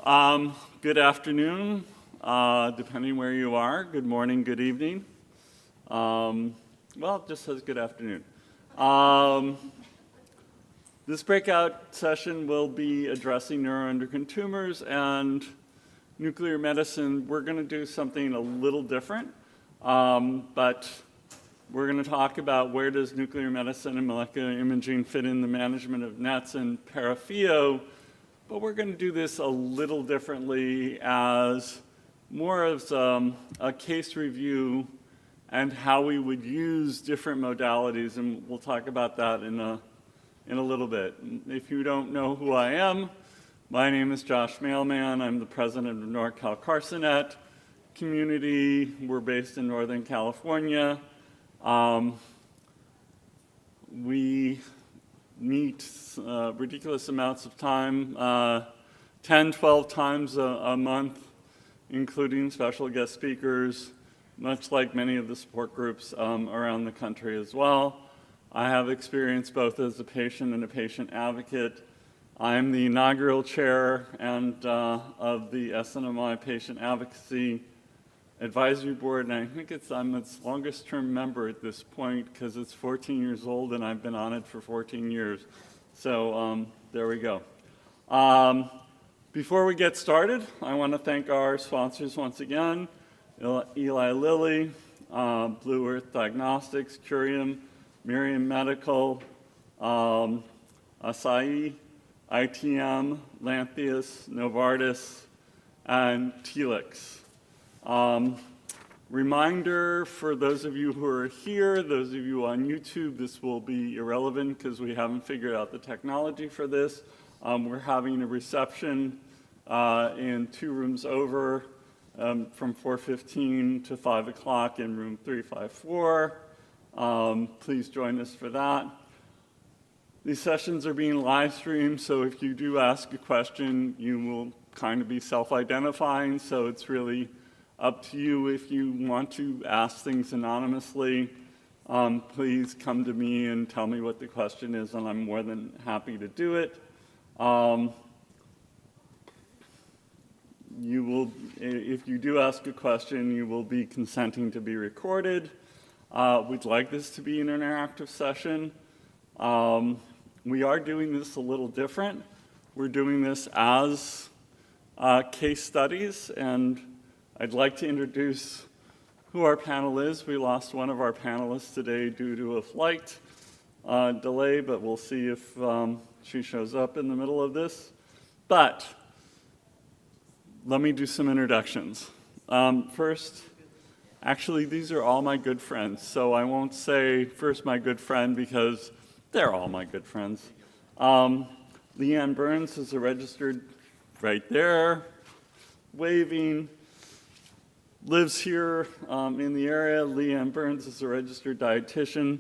Good afternoon, depending where you are. Good morning, good evening. Well, it just says good afternoon. This breakout session will be addressing neuroendocrine tumors and nuclear medicine. We're going to do something a little different, but we're going to talk about where does nuclear medicine and molecular imaging fit in the management of NETs and parapheo. But we're going to do this a little differently as more of a case review and how we would use different modalities, and we'll talk about that in a little bit. If you don't know who I am, my name is Josh Mailman. I'm the president of NorCal Carcinet community. We're based in Northern California. We meet ridiculous amounts of time, 10, 12 times a month, including special guest speakers, much like many of the support groups around the country as well. I have experience both as a patient and a patient advocate. I'm the inaugural chair of the SNMMI Patient Advocacy Advisory Board, and I think I'm its longest term member at this point because it's 14 years old and I've been on it for 14 years. So there we go. Before we get started, I want to thank our sponsors once again, Eli Lilly, Blue Earth Diagnostics, Curium, Miriam Medical, Asahi, ITM, Lantheus, Novartis, and Telix. Reminder for those of you who are here, those of you on YouTube, this will be irrelevant because we haven't figured out the technology for this. We're having a reception in 2 rooms over from 4:15 to 5 o'clock in room 354. Please join us for that. These sessions are being live streamed, so if you do ask a question, you will kind of be self-identifying, so it's really up to you. If you want to ask things anonymously, please come to me and tell me what the question is, and I'm more than happy to do it. If you do ask a question, you will be consenting to be recorded. We'd like this to be an interactive session. We are doing this a little different. We're doing this as case studies, and I'd like to introduce who our panel is. We lost one of our panelists today due to a flight delay, but we'll see if she shows up in the middle of this. But let me do some introductions. First, actually, these are all my good friends, so I won't say first my good friend because they're all my good friends. Leanne Burns is a registered, right there, waving, lives here in the area. Leanne Burns is a registered dietitian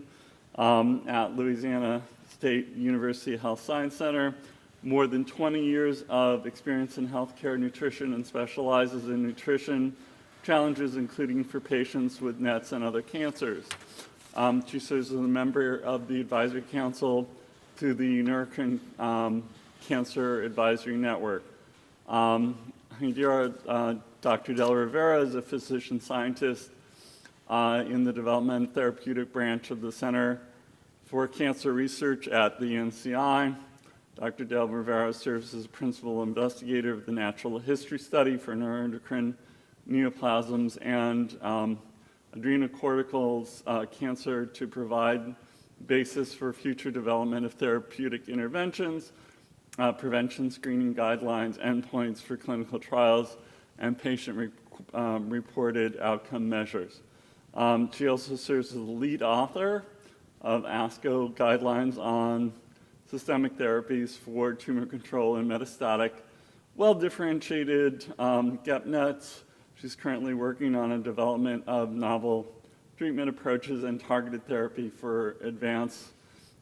at Louisiana State University Health Science Center. More than 20 years of experience in healthcare nutrition and specializes in nutrition challenges, including for patients with NETs and other cancers. She serves as a member of the Advisory Council to the Neuroendocrine Cancer Advisory Network. Dr. Del Rivera is a physician scientist in the development therapeutic branch of the Center for Cancer Research at the NCI. Dr. Del Rivera serves as a principal investigator of the natural history study for neuroendocrine neoplasms and adrenocortical cancer to provide basis for future development of therapeutic interventions, prevention screening guidelines, endpoints for clinical trials, and patient-reported outcome measures. She also serves as the lead author of ASCO guidelines on systemic therapies for tumor control and metastatic, well-differentiated GEP-NETs. She's currently working on a development of novel treatment approaches and targeted therapy for advanced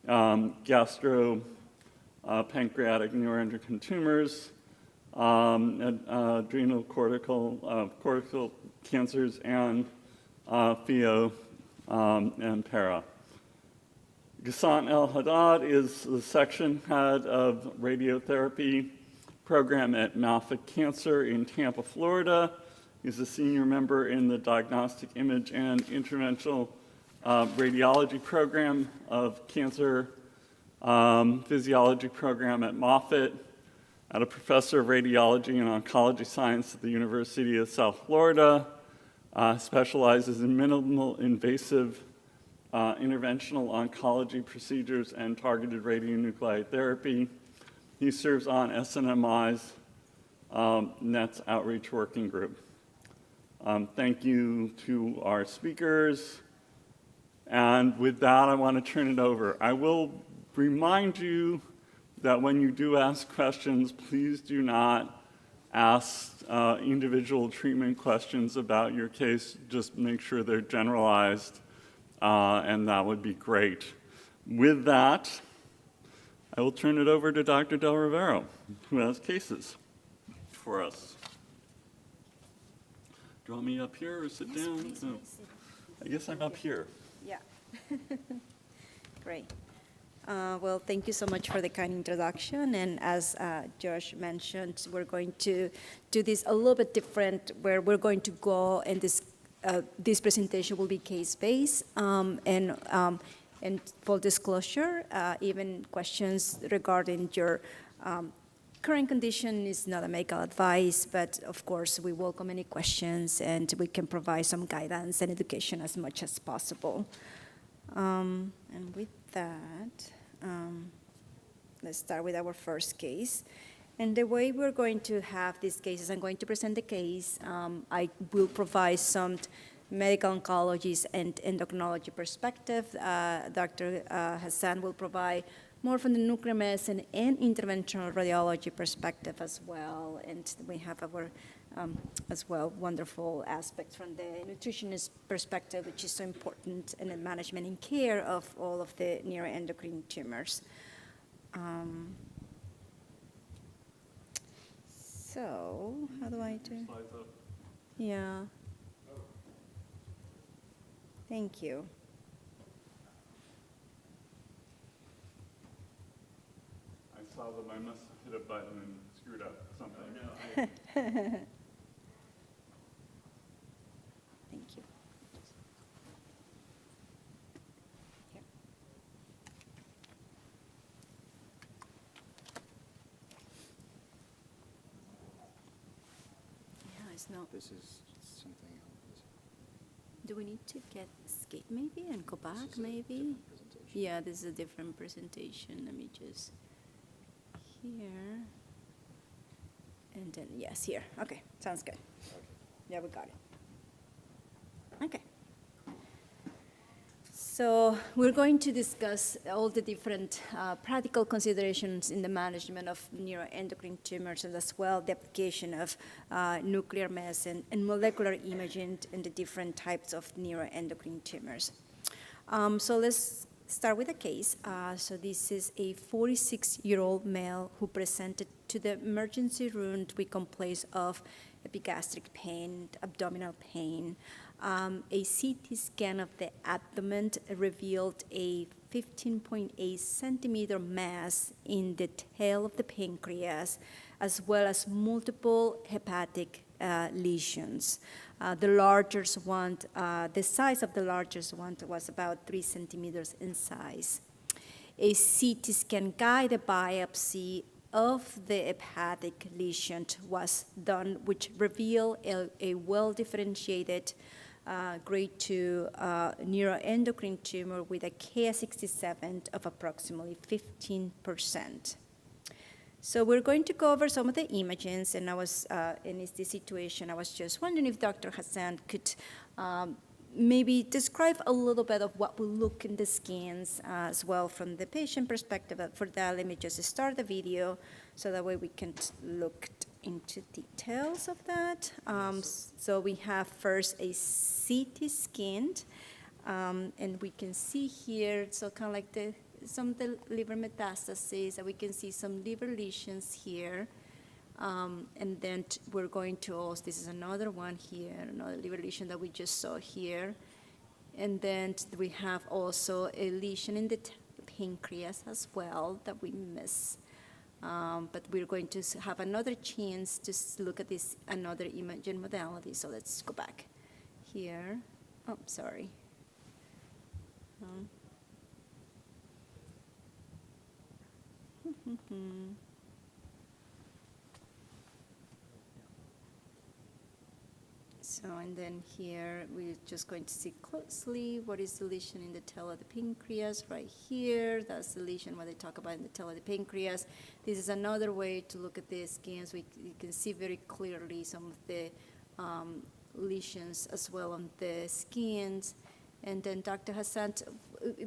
pancreatic neuroendocrine tumors, adrenocortical cancers, and pheo and para. Ghassan El Haddad is the section head of radiotherapy program at Moffitt Cancer in Tampa, Florida. He's a senior member in the Diagnostic Image and Interventional Radiology program of Cancer Physiology program at Moffitt, and a professor of radiology and oncology science at the University of South Florida. Specializes in minimal invasive interventional oncology procedures and targeted radionuclide therapy. He serves on SNMMI's NETS Outreach Working Group. Thank you to our speakers. And with that, I want to turn it over. I will remind you that when you do ask questions, please do not ask individual treatment questions about your case. Just make sure they're generalized, and that would be great. With that, I will turn it over to Dr. Del Rivero, who has cases for us. Do you want me up here or sit down? Please, No. please. I guess I'm up here. Yeah. Great. Well, thank you so much for the kind introduction. And as Josh mentioned, we're going to do this a little bit different, where we're going to go, and this presentation will be case-based. And full disclosure, even questions regarding your current condition is not a medical advice, but of course, we welcome any questions, and we can provide some guidance and education as much as possible. And with that, let's start with our first case. And the way we're going to have these cases, I'm going to present the case. I will provide some medical oncologist and endocrinology perspective. Dr. Hassan will provide more from the nuclear medicine and interventional radiology perspective as well. And we have our, as well, wonderful aspects from the nutritionist perspective, which is so important in the management and care of all of the neuroendocrine tumors. So, how do I do? Yeah. Thank you. I saw them. I must have hit a button and screwed up something. Thank you. Here. Yeah, it's not. This is something else. Do we need to get escape maybe and go back This is a maybe? different presentation. Yeah, this is a different presentation. Let me just here. And then, yes, here. Okay, sounds good. Okay. Yeah, we got it. Okay. So we're going to discuss all the different practical considerations in the management of neuroendocrine tumors, and as well the application of nuclear medicine and molecular imaging in the different types of neuroendocrine tumors. So let's start with a case. So this is a 46-year-old male who presented to the emergency room with complaints of epigastric pain, abdominal pain. A CT scan of the abdomen revealed a 15.8 centimeter mass in the tail of the pancreas, as well as multiple hepatic lesions. The largest one, the size of the largest one was about 3 centimeters in size. A CT scan guided biopsy of the hepatic lesion was done, which revealed a well-differentiated grade 2 neuroendocrine tumor with a Ki-67 of approximately 15%. So we're going to go over some of the images, and I was, in this situation, I was just wondering if Dr. Hassan could maybe describe a little bit of what will look in the scans as well from the patient perspective. For that, let me just start the video so that way we can look into details of that. So we have first a CT scan, and we can see here, so kind of like some of the liver metastases, and we can see some liver lesions here. And then we're going to also, this is another one here, another liver lesion that we just saw here. And then we have also a lesion in the pancreas as well that we miss. But we're going to have another chance to look at this another imaging modality. So let's go back here. Oh, sorry. So, and then here, we're just going to see closely what is the lesion in the tail of the pancreas right here. That's the lesion what they talk about in the tail of the pancreas. This is another way to look at the scans. You can see very clearly some of the lesions as well on the scans. And then Dr. Hassan,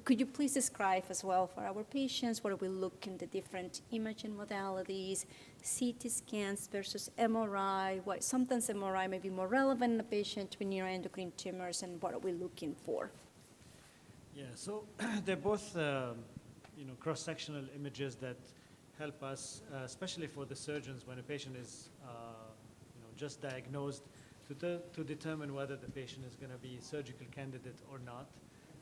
could you please describe as well for our patients where we look in the different imaging modalities, CT scans versus MRI, why sometimes MRI may be more relevant in a patient with neuroendocrine tumors, and what are we looking for? Yeah, so they're both cross-sectional images that help us, especially for the surgeons when a patient is just diagnosed, to determine whether the patient is going to be a surgical candidate or not,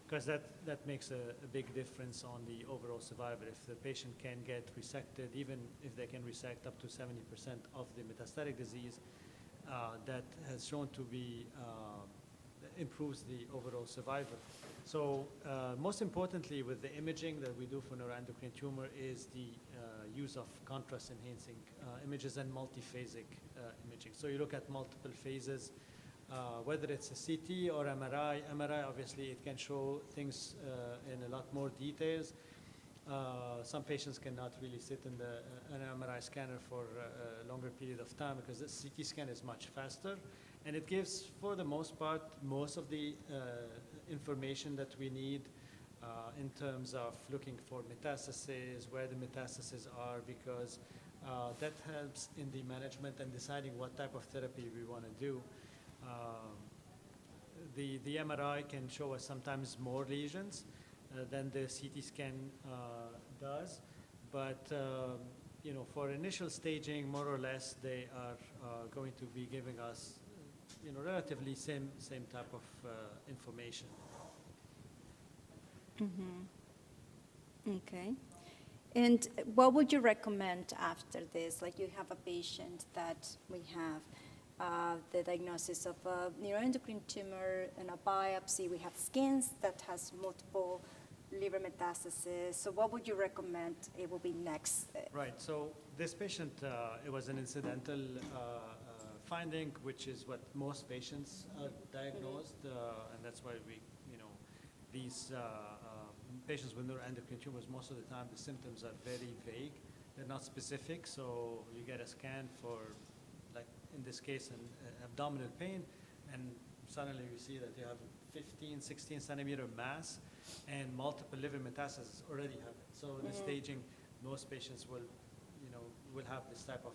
because that makes a big difference on the overall survival. If the patient can get resected, even if they can resect up to 70% of the metastatic disease, that has shown to be improves the overall survival. So most importantly with the imaging that we do for neuroendocrine tumor is the use of contrast-enhancing images and multiphasic imaging. So you look at multiple phases, whether it's a CT or MRI. MRI, obviously, it can show things in a lot more details. Some patients cannot really sit in an MRI scanner for a longer period of time because the CT scan is much faster. And it gives, for the most part, most of the information that we need in terms of looking for metastases, where the metastases are, because that helps in the management and deciding what type of therapy we want to do. The MRI can show us sometimes more lesions than the CT scan does, but for initial staging, more or less, they are going to be giving us relatively same type of information. Mm-hmm. Okay. And what would you recommend after this? Like you have a patient that we have the diagnosis of a neuroendocrine tumor and a biopsy. We have scans that has multiple liver metastases. So what would you recommend it will be next? Right. So this patient, it was an incidental finding, which is what most patients are diagnosed, and that's why these patients with neuroendocrine tumors, most of the time the symptoms are very vague. They're not specific, so you get a scan for, like in this case, an abdominal pain, and suddenly you see that you have 15, 16 centimeter mass and multiple liver metastases already happen. So the staging, most patients will have this type of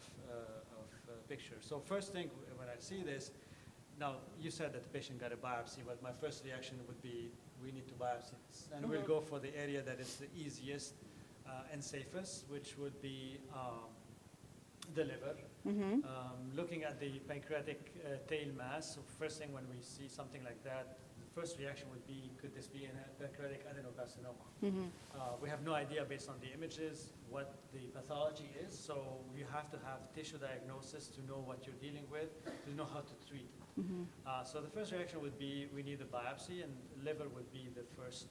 picture. So first thing when I see this, now you said that the patient got a biopsy. Well, my first reaction would be we need to biopsy this. And we'll go for the area that is the easiest and safest, which would be the liver. Looking at the pancreatic tail mass, so first thing when we see something like that, the first reaction would be, could this be a pancreatic adenocarcinoma? We have no idea based on the images what the pathology is, so you have to have tissue diagnosis to know what you're dealing with, to know how to treat it. So the first reaction would be we need a biopsy, and liver would be the first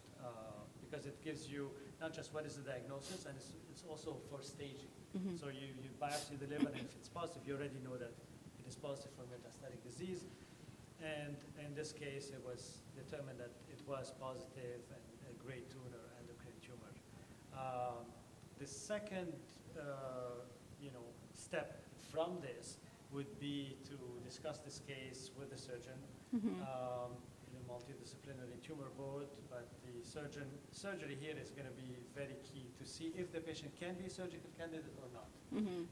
because it gives you not just what is the diagnosis, and it's also for staging. So you biopsy the liver, and if it's positive, you already know that it is positive for metastatic disease. And in this case, it was determined that it was positive and a grade 2 neuroendocrine tumor. The second step from this would be to discuss this case with the surgeon in a multidisciplinary tumor board, but the surgery here is going to be very key to see if the patient can be a surgical candidate or not.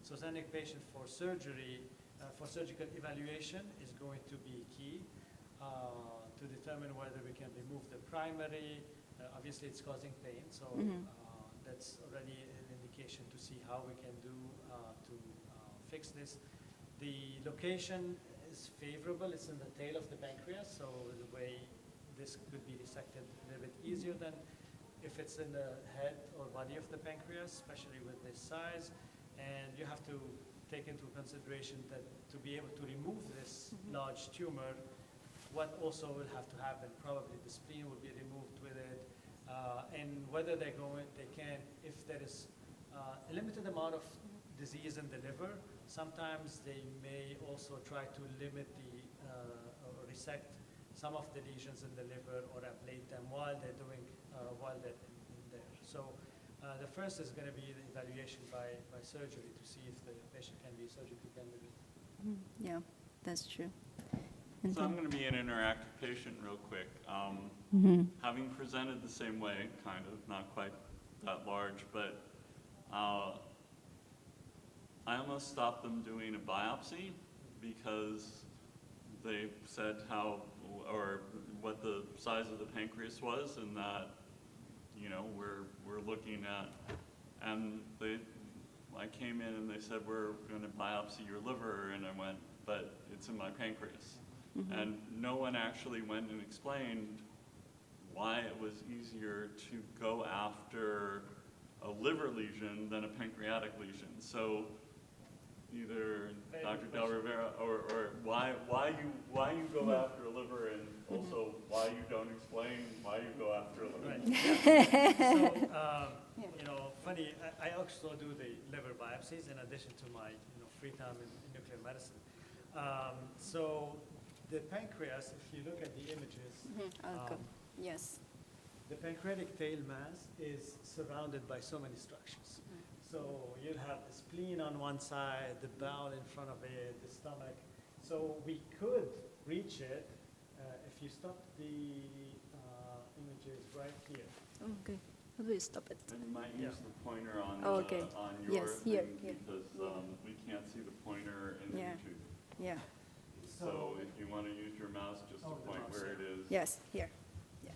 So sending patient for surgery, for surgical evaluation is going to be key to determine whether we can remove the primary. Obviously, it's causing pain, so that's already an indication to see how we can do to fix this. The location is favorable. It's in the tail of the pancreas, so the way this could be resected a little bit easier than if it's in the head or body of the pancreas, especially with this size. And you have to take into consideration that to be able to remove this large tumor, what also will have to happen, probably the spleen will be removed with it, and whether they can, if there is a limited amount of disease in the liver, sometimes they may also try to limit the, or resect some of the lesions in the liver or ablate them while they're doing, while they're in there. So the first is going to be the evaluation by surgery to see if the patient can be surgically candidated. Yeah, that's true. So I'm going to be an interactive patient real quick. Having presented the same way, kind of, not quite that large, but I almost stopped them doing a biopsy because they said how, or what the size of the pancreas was, and that, you know, we're looking at, and I came in and they said, we're going to biopsy your liver, and I went, but it's in my pancreas. And no one actually went and explained why it was easier to go after a liver lesion than a pancreatic lesion. So either Dr. Del Rivera or why you go after a liver, and also why you don't explain why you go after a liver. Right. So, you know, funny, I also do the liver biopsies in addition to my, you know, free time in nuclear medicine. So the pancreas, if you look at the images, Yes. the pancreatic tail mass is surrounded by so many structures. So you'll have the spleen on one side, the bowel in front of it, the stomach. So we could reach it if you stop the images right here. Okay. How do you stop it? And you might use the pointer on, Oh, okay. on your Yes, here, thing, here. because we can't see the pointer in the Yeah. YouTube. Yeah. So if you want to use your mouse just to Oh, the point mouse, where it yeah. is. Yes, here. Yeah.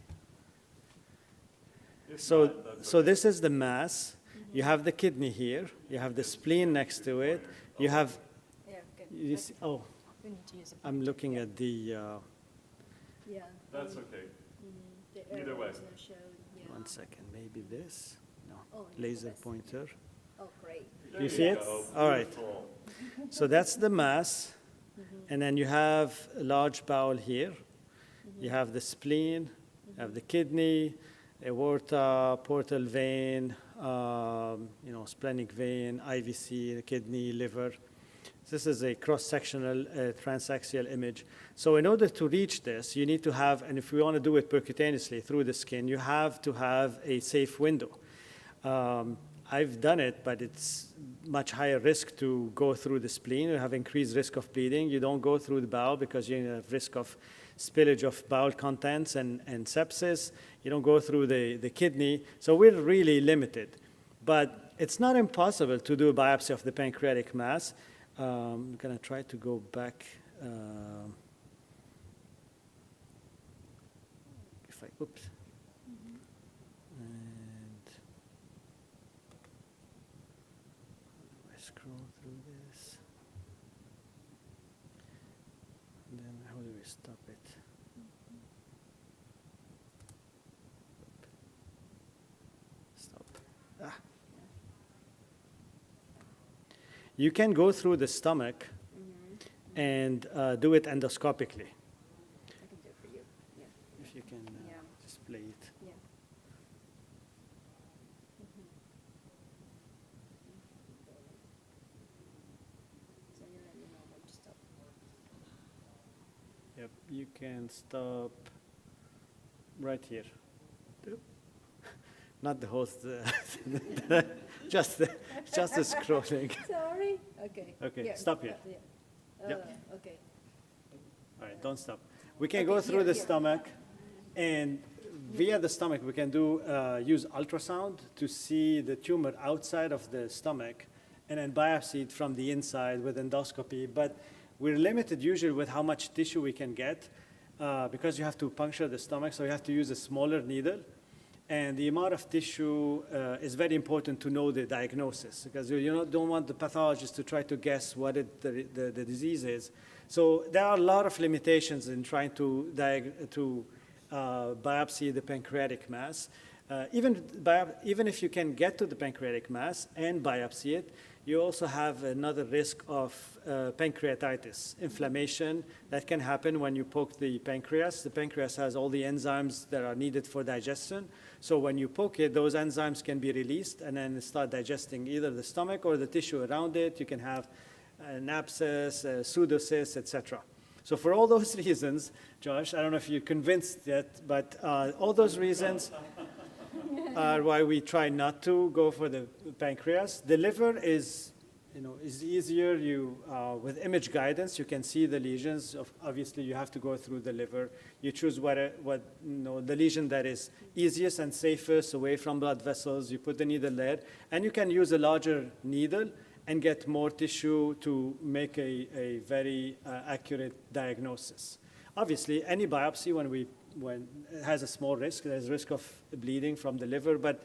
If So, not, that's so okay. this is the mass. You have the kidney here. You have the spleen next to it. You have, Yeah, good. you see, oh, We need to use a I'm looking at the, Yeah. That's okay. The Either arrow way. is not shown, yeah. one second, maybe this? No, Oh, laser that's- pointer. Oh, great. There You see it? go. All right. Beautiful. So that's the mass. And then you have a large bowel here. You have the spleen, you have the kidney, aorta, portal vein, you know, splenic vein, IVC, the kidney, liver. This is a cross-sectional transaxial image. So in order to reach this, you need to have, and if we want to do it percutaneously through the skin, you have to have a safe window. I've done it, but it's much higher risk to go through the spleen. You have increased risk of bleeding. You don't go through the bowel because you have risk of spillage of bowel contents and sepsis. You don't go through the kidney. So we're really limited. But it's not impossible to do a biopsy of the pancreatic mass. I'm going to try to go back. Oops. And I scroll through this. And then how do we stop it? Stop. Ah. You can go through the stomach and do it endoscopically. I can do it for you. Yeah. If you can Yeah. display it. Yeah. So you let me know when to stop. Yep, you can stop right here. Not the host, just the scrolling. Sorry. Okay. Okay, Here. stop here. Yeah. Yep. Okay. All right, don't stop. We can Okay, go through here, the here. stomach, and via the stomach, we can do use ultrasound to see the tumor outside of the stomach, and then biopsy it from the inside with endoscopy. But we're limited usually with how much tissue we can get because you have to puncture the stomach, so you have to use a smaller needle. And the amount of tissue is very important to know the diagnosis because you don't want the pathologist to try to guess what the disease is. So there are a lot of limitations in trying to biopsy the pancreatic mass. Even if you can get to the pancreatic mass and biopsy it, you also have another risk of pancreatitis, inflammation that can happen when you poke the pancreas. The pancreas has all the enzymes that are needed for digestion. So when you poke it, those enzymes can be released and then start digesting either the stomach or the tissue around it. You can have an abscess, a pseudocyst, etc. So for all those reasons, Josh, I don't know if you're convinced yet, but all those reasons are why we try not to go for the pancreas. The liver is easier. With image guidance, you can see the lesions. Obviously, you have to go through the liver. You choose the lesion that is easiest and safest away from blood vessels. You put the needle there, and you can use a larger needle and get more tissue to make a very accurate diagnosis. Obviously, any biopsy when it has a small risk, there's risk of bleeding from the liver, but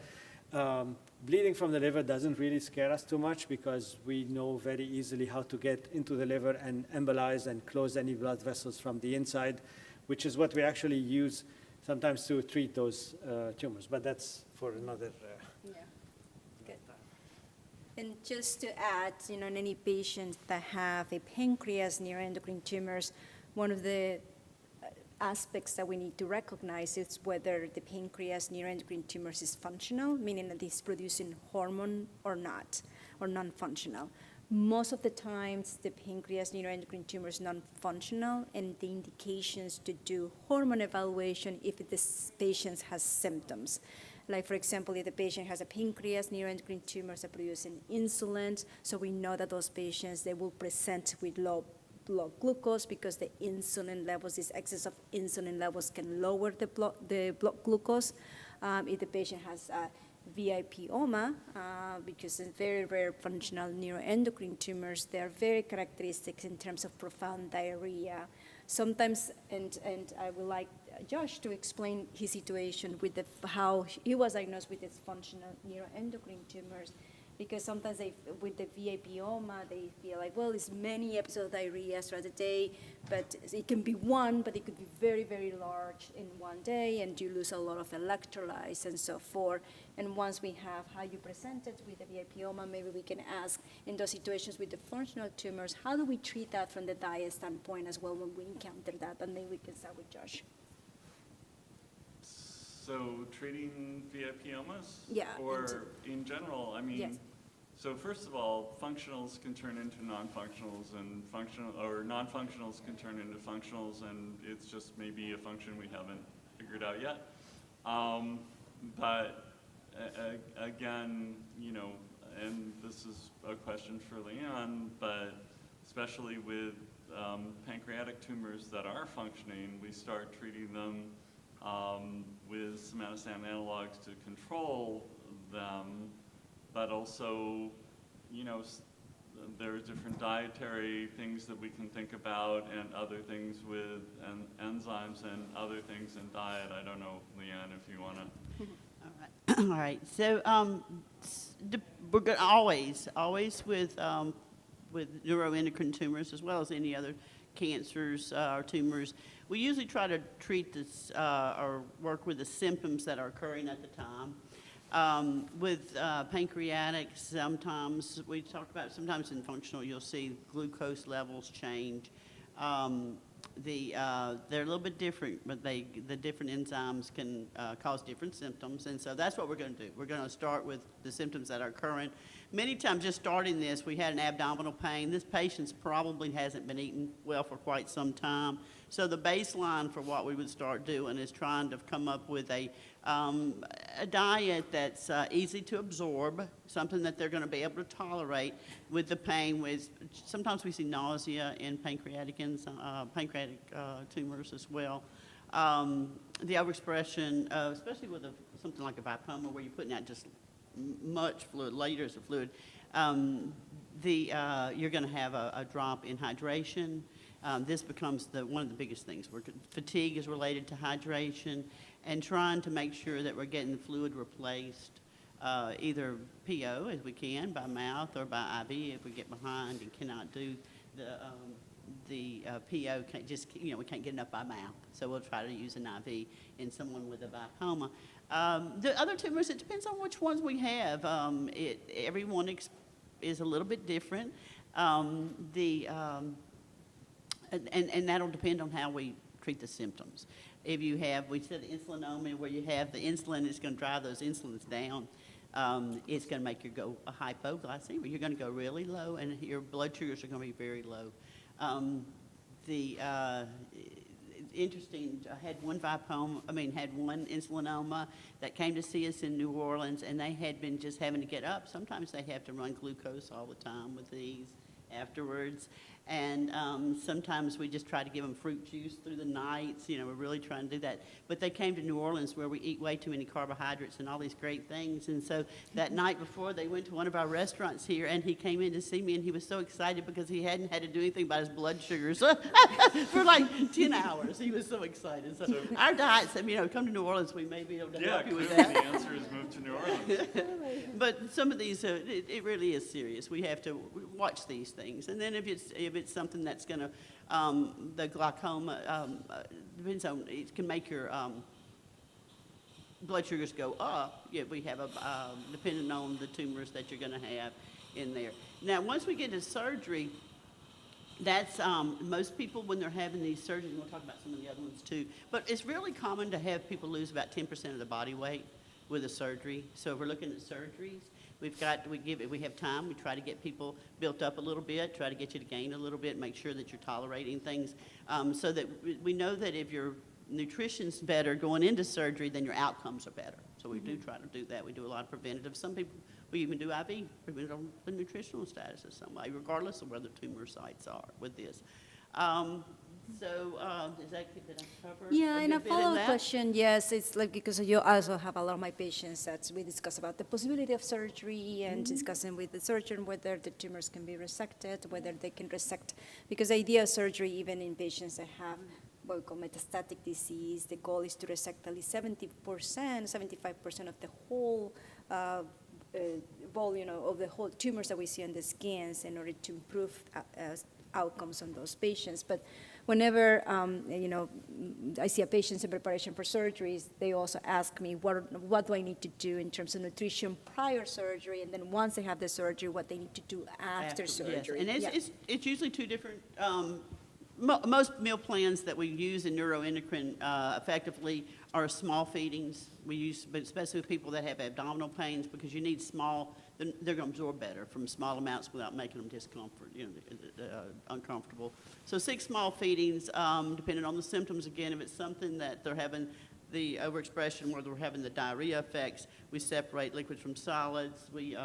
bleeding from the liver doesn't really scare us too much because we know very easily how to get into the liver and embolize and close any blood vessels from the inside, which is what we actually use sometimes to treat those tumors, but that's for another Yeah, good. And just to add, in any patients that have a pancreas neuroendocrine tumors, one of the aspects that we need to recognize is whether the pancreas neuroendocrine tumors is functional, meaning that it's producing hormone or not, or non-functional. Most of the times, the pancreas neuroendocrine tumor is non-functional, and the indications to do hormone evaluation if the patient has symptoms. Like, for example, if the patient has a pancreas neuroendocrine tumors that producing insulin, so we know that those patients, they will present with low blood glucose because the insulin levels, this excess of insulin levels can lower the blood glucose. If the patient has a VIPoma, because it's very rare functional neuroendocrine tumors, they are very characteristic in terms of profound diarrhea. Sometimes, and I would like Josh to explain his situation with how he was diagnosed with his functional neuroendocrine tumors, because sometimes with the VIPoma, they feel like, well, it's many episodes of diarrhea throughout the day, but it can be one, but it could be very, very large in one day, and you lose a lot of electrolytes and so forth. And once we have how you presented with the VIPoma, maybe we can ask, in those situations with the functional tumors, how do we treat that from the diet standpoint as well when we encounter that? And maybe we can start with Josh. So treating VIPomas? Yeah, Or in general, I mean, Yes. so first of all, functionals can turn into non-functionals, and non-functionals can turn into functionals, and it's just maybe a function we haven't figured out yet. But again, and this is a question for Leon, but especially with pancreatic tumors that are functioning, we start treating them with somatostatin analogs to control them, but also, there are different dietary things that we can think about and other things with enzymes and other things in diet. I don't know, Leanne, if you want to. All right. So we're going always with neuroendocrine tumors as well as any other cancers or tumors. We usually try to treat this or work with the symptoms that are occurring at the time. With pancreatic, sometimes we talk about, sometimes in functional, you'll see glucose levels change. They're a little bit different, but the different enzymes can cause different symptoms, and so that's what we're going to do. We're going to start with the symptoms that are current. Many times, just starting this, we had an abdominal pain. This patient probably hasn't been eating well for quite some time. So the baseline for what we would start doing is trying to come up with a diet that's easy to absorb, something that they're going to be able to tolerate with the pain. Sometimes we see nausea in pancreatic tumors as well. The overexpression, especially with something like a VIPoma, where you're putting out just much fluid, liters of fluid, you're going to have a drop in hydration. This becomes one of the biggest things. Fatigue is related to hydration, and trying to make sure that we're getting the fluid replaced, either PO as we can by mouth or by IV if we get behind and cannot do the PO. We can't get enough by mouth, so we'll try to use an IV in someone with a VIPoma. The other tumors, it depends on which ones we have. Everyone is a little bit different. And that'll depend on how we treat the symptoms. If you have, we said insulinoma, where you have the insulin, it's going to drive those insulins down. It's going to make you go a hypoglycemia. You're going to go really low, and your blood sugars are going to be very low. Interesting, I had one insulinoma that came to see us in New Orleans, and they had been just having to get up. Sometimes they have to run glucose all the time with these afterwards. And sometimes we just try to give them fruit juice through the nights. We're really trying to do that. But they came to New Orleans where we eat way too many carbohydrates and all these great things. And so that night before, they went to one of our restaurants here, and he came in to see me, and he was so excited because he hadn't had to do anything about his blood sugars for like 10 hours. He was so excited. So our diet said, come to New Orleans, we may be able to help you with clearly that. the answer is move to New Orleans. But some of these, it really is serious. We have to watch these things. And then if it's something that's going to, the glaucoma, depends on, it can make your blood sugars go up. Yeah, we have depending on the tumors that you're going to have in there. Now, once we get to surgery, that's most people when they're having these surgeries, we'll talk about some of the other ones too, but it's really common to have people lose about 10% of their body weight with a surgery. So if we're looking at surgeries, we have time, we try to get people built up a little bit, try to get you to gain a little bit, make sure that you're tolerating things, so that we know that if your nutrition's better going into surgery, then your outcomes are better. So we do try to do that. We do a lot of preventative. Some people, we even do IV, prevent on the nutritional status of somebody, regardless of where the tumor sites are with this. Did I cover? Yeah, and a good bit in follow-up that? question, yes, it's like because you also have a lot of my patients that we discuss about the possibility of surgery and discussing with the surgeon whether the tumors can be resected, whether they can resect, because the idea of surgery, even in patients that have what we call metastatic disease, the goal is to resect at least 70%, 75% of the whole volume of the whole tumors that we see on the scans in order to improve outcomes on those patients. But whenever I see a patient in preparation for surgeries, they also ask me what do I need to do in terms of nutrition prior surgery, and then once they have the surgery, what they need to do after surgery. Yes. And it's usually two different. Most meal plans that we use in neuroendocrine effectively are small feedings. We use, but especially with people that have abdominal pains, because you need small. They're going to absorb better from small amounts without making them uncomfortable. So 6 small feedings, depending on the symptoms. Again, if it's something that they're having the overexpression where they're having the diarrhea effects, we separate liquids from solids. We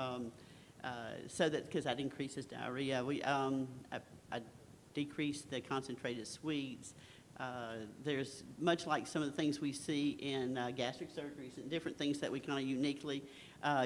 so that because that increases diarrhea. I decrease the concentrated sweets. There's much like some of the things we see in gastric surgeries and different things that we kind of uniquely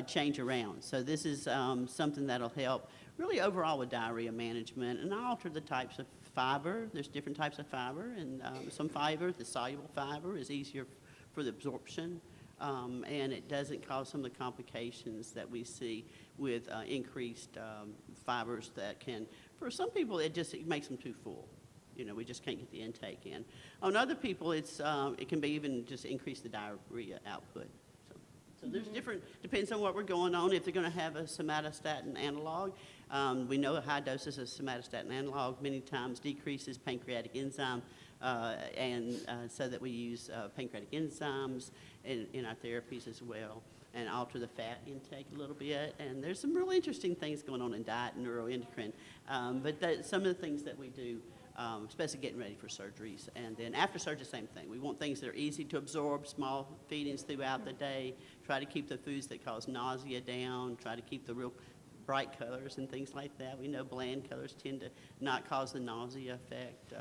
change around. So this is something that'll help really overall with diarrhea management. And I alter the types of fiber. There's different types of fiber, and some fiber, the soluble fiber, is easier for the absorption, and it doesn't cause some of the complications that we see with increased fibers that can, for some people, it makes them too full. We just can't get the intake in. On other people, it can be even just increase the diarrhea output. So there's different, depends on what we're going on. If they're going to have a somatostatin analog, we know high doses of somatostatin analog many times decreases pancreatic enzyme, and so that we use pancreatic enzymes in our therapies as well, and alter the fat intake a little bit. And there's some really interesting things going on in diet and neuroendocrine, but some of the things that we do, especially getting ready for surgeries. And then after surgery, same thing. We want things that are easy to absorb, small feedings throughout the day, try to keep the foods that cause nausea down, try to keep the real bright colors and things like that. We know bland colors tend to not cause the nausea effect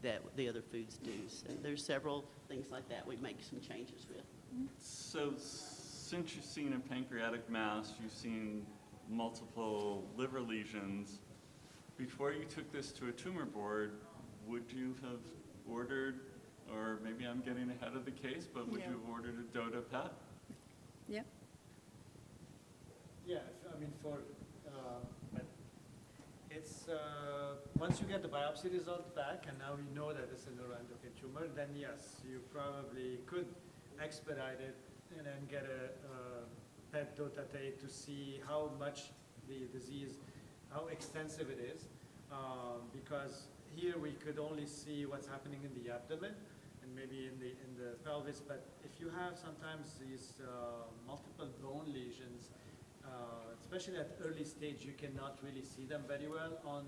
that the other foods do. So there's several things like that we make some changes with. So since you've seen a pancreatic mass, you've seen multiple liver lesions, before you took this to a tumor board, would you have ordered, or maybe I'm getting ahead of the case, but would you have ordered a DOTA PET? Yeah. Yeah, it's once you get the biopsy results back, and now we know that it's a neuroendocrine tumor, then yes, you probably could expedite it and then get a PET DOTA tape to see how much the disease, how extensive it is, because here we could only see what's happening in the abdomen and maybe in the pelvis, but if you have sometimes these multiple bone lesions, especially at early stage, you cannot really see them very well on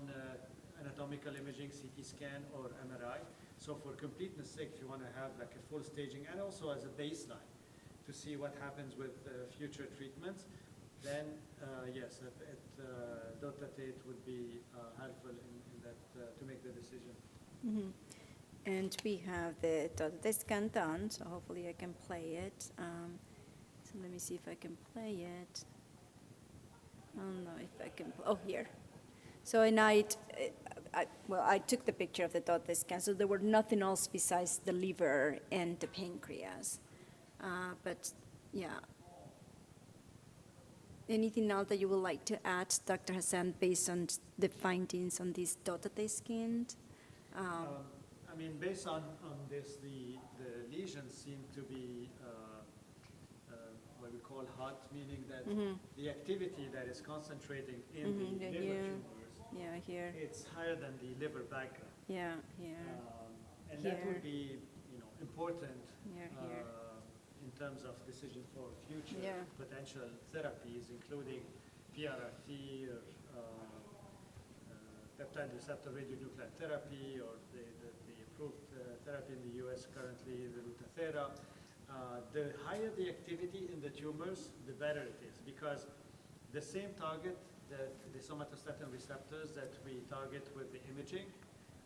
anatomical imaging, CT scan, or MRI. So for completeness sake, if you want to have like a full staging and also as a baseline to see what happens with future treatments, then yes, dotatate would be helpful in that to make the decision. Mhm. And we have the dotatate scan done, so hopefully I can play it. So let me see if I can play it. I don't know if I can, oh, here. So and I took the picture of the dotatate scan, so there were nothing else besides the liver and the pancreas. But yeah. Anything else that you would like to add, Dr. Hassan, based on the findings on this dotatate scan? I mean, based on this, the lesions seem to be what we call hot, meaning that the activity that is concentrating in the liver tumors, Yeah, here. it's higher than the liver background. Yeah, here. And that Here. would be, important Here, here. In terms of decision for future Yeah. potential therapies, including PRRT or peptide receptor radionuclide therapy, or the approved therapy in the U.S. currently, the Lutathera. The higher the activity in the tumors, the better it is, because the same target, the somatostatin receptors that we target with the imaging,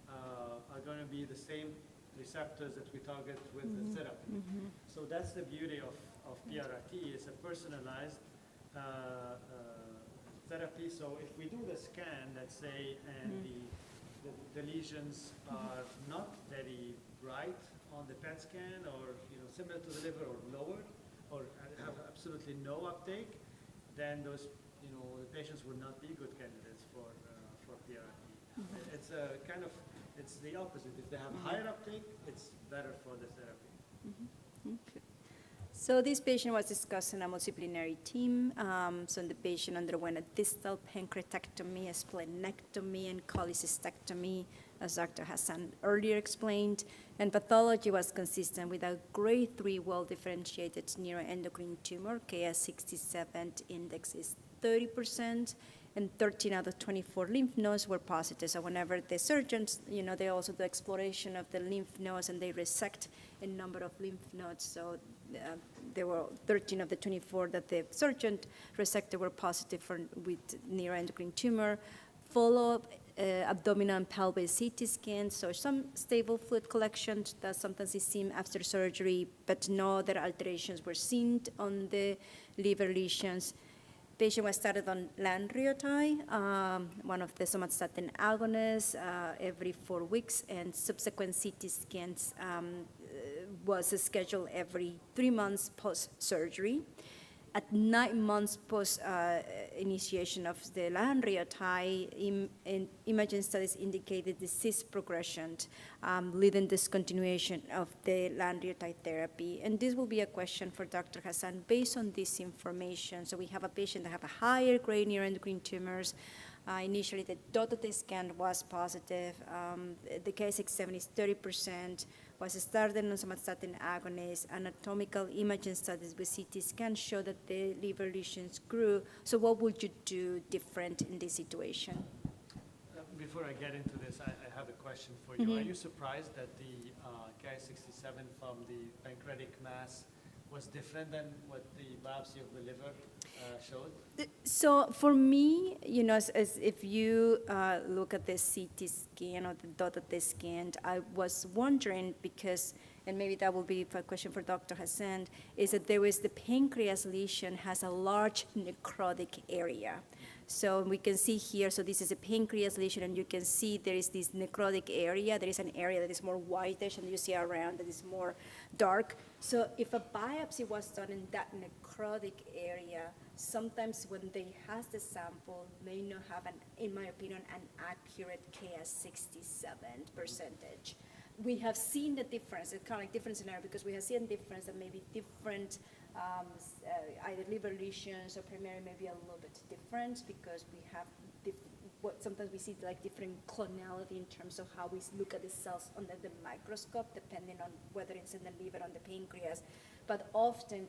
are going to be the same receptors that we target with the therapy. So that's the beauty of PRRT, is a personalized therapy. So if we do the scan, let's say, and the lesions are not very bright on the PET scan, or similar to the liver or lower, or have absolutely no uptake, then those the patients would not be good candidates for PRRT. It's a kind of, it's the opposite. If they have higher uptake, it's better for the therapy. Okay. So this patient was discussed in a multidisciplinary team. So the patient underwent a distal pancreatectomy, a splenectomy, and cholecystectomy, as Dr. Hassan earlier explained. And pathology was consistent with a grade 3 well-differentiated neuroendocrine tumor. KS67 index is 30%, and 13 out of 24 lymph nodes were positive. So whenever the surgeons, they also do exploration of the lymph nodes, and they resect a number of lymph nodes. So there were 13 of the 24 that the surgeon resected were positive with neuroendocrine tumor. Follow-up abdominal and pelvic CT scans, so some stable fluid collection that sometimes is seen after surgery, but no other alterations were seen on the liver lesions. Patient was started on lanreotide, one of the somatostatin agonists, every 4 weeks, and subsequent CT scans was scheduled every 3 months post-surgery. At 9 months post-initiation of the lanreotide, imaging studies indicated disease progression, leading discontinuation of the lanreotide therapy. And this will be a question for Dr. Hassan based on this information. So we have a patient that have a higher grade neuroendocrine tumors. Initially, the dotatate scan was positive. The K670 is 30%. Was started on somatostatin agonist. Anatomical imaging studies with CT scan show that the liver lesions grew. So what would you do different in this situation? Before I get into this, I have a question for you. Are you surprised that the Ki-67 from the pancreatic mass was different than what the biopsy of the liver showed? So for me, as if you look at the CT scan or the dotatate scan, I was wondering because, and maybe that will be a question for Dr. Hassan, is that there is the pancreas lesion has a large necrotic area. So we can see here, so this is a pancreas lesion, and you can see there is this necrotic area. There is an area that is more whitish, and you see around that is more dark. So if a biopsy was done in that necrotic area, sometimes when they has the sample, may not have, in my opinion, an accurate KS67 percentage. We have seen the difference, it's kind of like different scenario, because we have seen difference that maybe different either liver lesions or primary may be a little bit different because we have sometimes we see like different clonality in terms of how we look at the cells under the microscope, depending on whether it's in the liver or the pancreas. But often,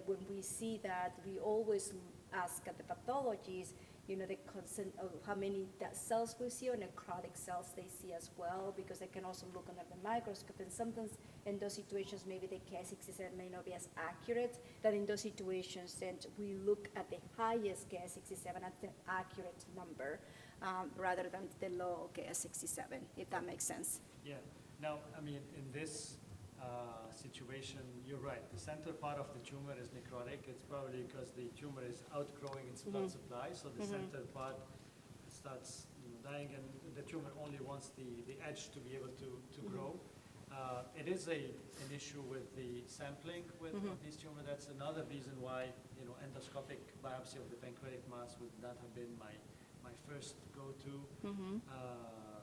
when we see that, we always ask at the pathologies, the consent of how many cells we see or necrotic cells they see as well, because they can also look under the microscope. And sometimes in those situations, maybe the Ki-67 may not be as accurate, that in those situations, then we look at the highest Ki-67 as the accurate number, rather than the low Ki-67, if that makes sense. Yeah. Now, I mean, in this situation, you're right. The center part of the tumor is necrotic. It's probably because the tumor is outgrowing its blood supply, so the center part starts dying, and the tumor only wants the edge to be able to grow. It is an issue with the sampling with these tumors. That's another reason why endoscopic biopsy of the pancreatic mass would not have been my first go-to.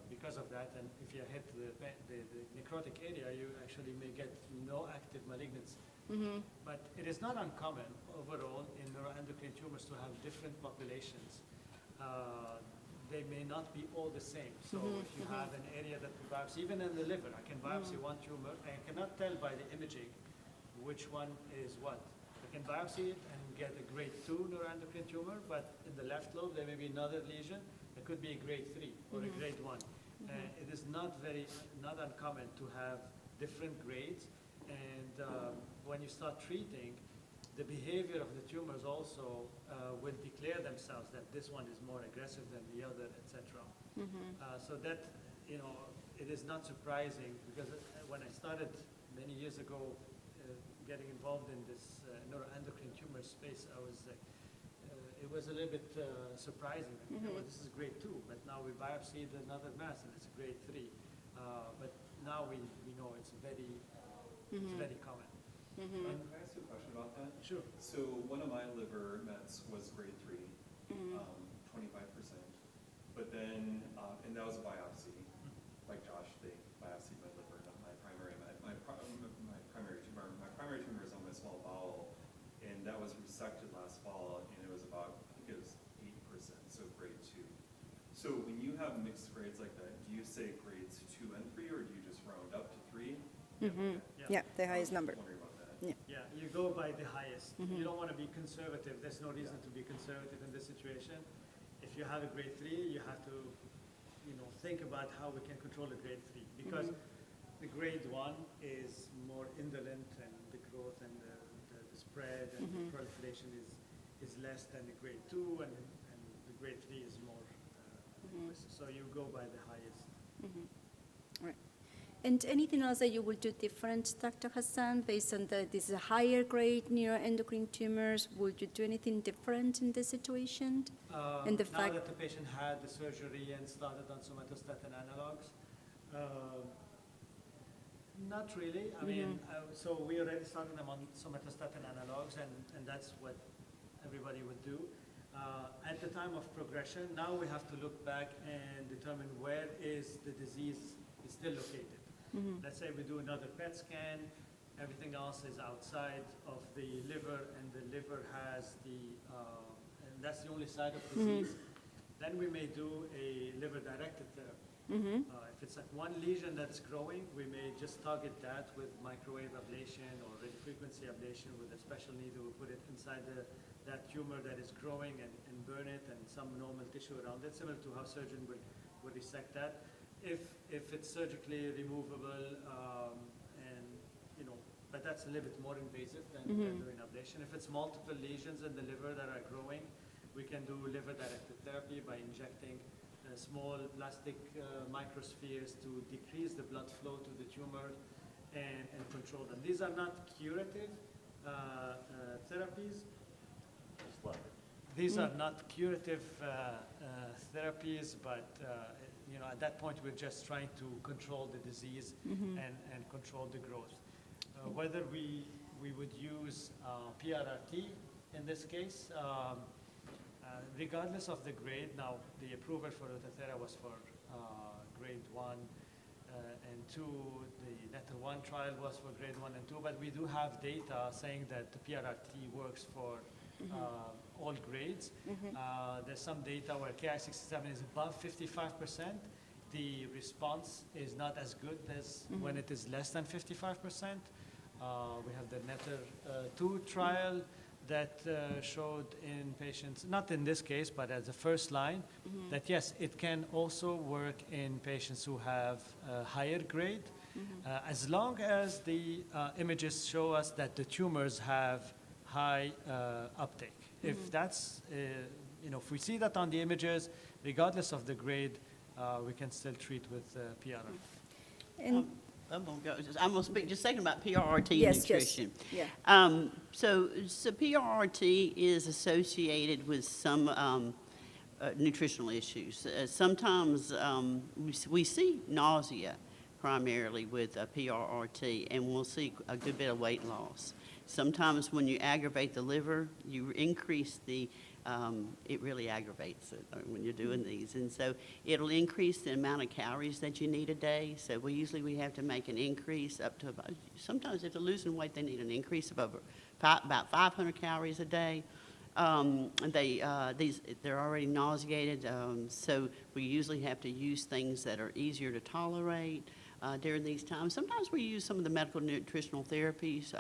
Because of that, and if you hit the necrotic area, you actually may get no active malignancy. But it is not uncommon overall in neuroendocrine tumors to have different populations. They may not be all the same. So if you have an area that we biopsy, even in the liver, I can biopsy one tumor, and I cannot tell by the imaging which one is what. I can biopsy it and get a grade 2 neuroendocrine tumor, but in the left lobe there may be another lesion. It could be a grade 3 or a grade 1. It is not uncommon to have different grades, and when you start treating, the behavior of the tumors also will declare themselves that this one is more aggressive than the other, etc. So that, it is not surprising, because when I started many years ago getting involved in this neuroendocrine tumor space, I was like, it was a little bit surprising. Well, this is grade 2, but now we biopsied another mass and it's grade 3. But now we know it's very common. Can I ask you a question about that? Sure. So one of my liver mets was grade 3, 25%. But then, and that was a biopsy. Like Josh, they biopsied my liver, not my primary met. My primary tumor. My primary tumor is on my small bowel, and that was resected last fall, and it was about, I think it was 8%, so grade 2. So when you have mixed grades like that, do you say grades 2 and 3, or do you just round up to 3? Okay. Yeah, the highest number. Wondering about that. Yeah, you go by the highest. You don't want to be conservative. There's no reason to be conservative in this situation. If you have a grade 3, you have to, think about how we can control the grade 3, because the grade 1 is more indolent, and the growth and the spread and the proliferation is less than the grade 2, and the grade 3 is more. So you go by the highest. Right. And anything else that you will do different, Dr. Hassan, based on this higher grade neuroendocrine tumors? Would you do anything different in this situation? And the Now fact that the patient had the surgery and started on somatostatin analogs, not really. I mean, so we already started them on somatostatin analogs, and that's what everybody would do. At the time of progression, now we have to look back and determine where is the disease is still located. Let's say we do another PET scan, everything else is outside of the liver, and the liver has and that's the only side of disease. Then we may do a liver-directed therapy. If it's like one lesion that's growing, we may just target that with microwave ablation or radiofrequency ablation with a special needle. We put it inside that tumor that is growing and burn it, and some normal tissue around it, similar to how surgeon would resect that. If it's surgically removable, but that's a little bit more invasive than doing ablation. If it's multiple lesions in the liver that are growing, we can do liver-directed therapy by injecting small plastic microspheres to decrease the blood flow to the tumor and control them. These are not curative therapies. These are not curative therapies, but at that point we're just trying to control the disease and control the growth. Whether we would use PRRT in this case, regardless of the grade. Now, the approval for Lutathera was for grade 1. and 2, the NETTER 1 trial was for grade 1 and 2, but we do have data saying that the PRRT works for all grades. There's some data where Ki-67 is above 55%. The response is not as good as when it is less than 55%. We have the NETTER 2 trial that showed in patients, not in this case, but as a first line, that yes, it can also work in patients who have a higher grade, as long as the images show us that the tumors have high uptake. If that's, if we see that on the images, regardless of the grade, we can still treat with PRR. And I'm gonna speak just a second about PRRT Yes, and nutrition. yes, yeah. So PRRT is associated with some nutritional issues. Sometimes we see nausea primarily with PRRT, and we'll see a good bit of weight loss. Sometimes when you aggravate the liver, you increase the it really aggravates it when you're doing these. And so it'll increase the amount of calories that you need a day. So we have to make an increase up to about, sometimes if they're losing weight, they need an increase of about 500 calories a day. They're already nauseated, so we usually have to use things that are easier to tolerate during these times. Sometimes we use some of the medical nutritional therapies,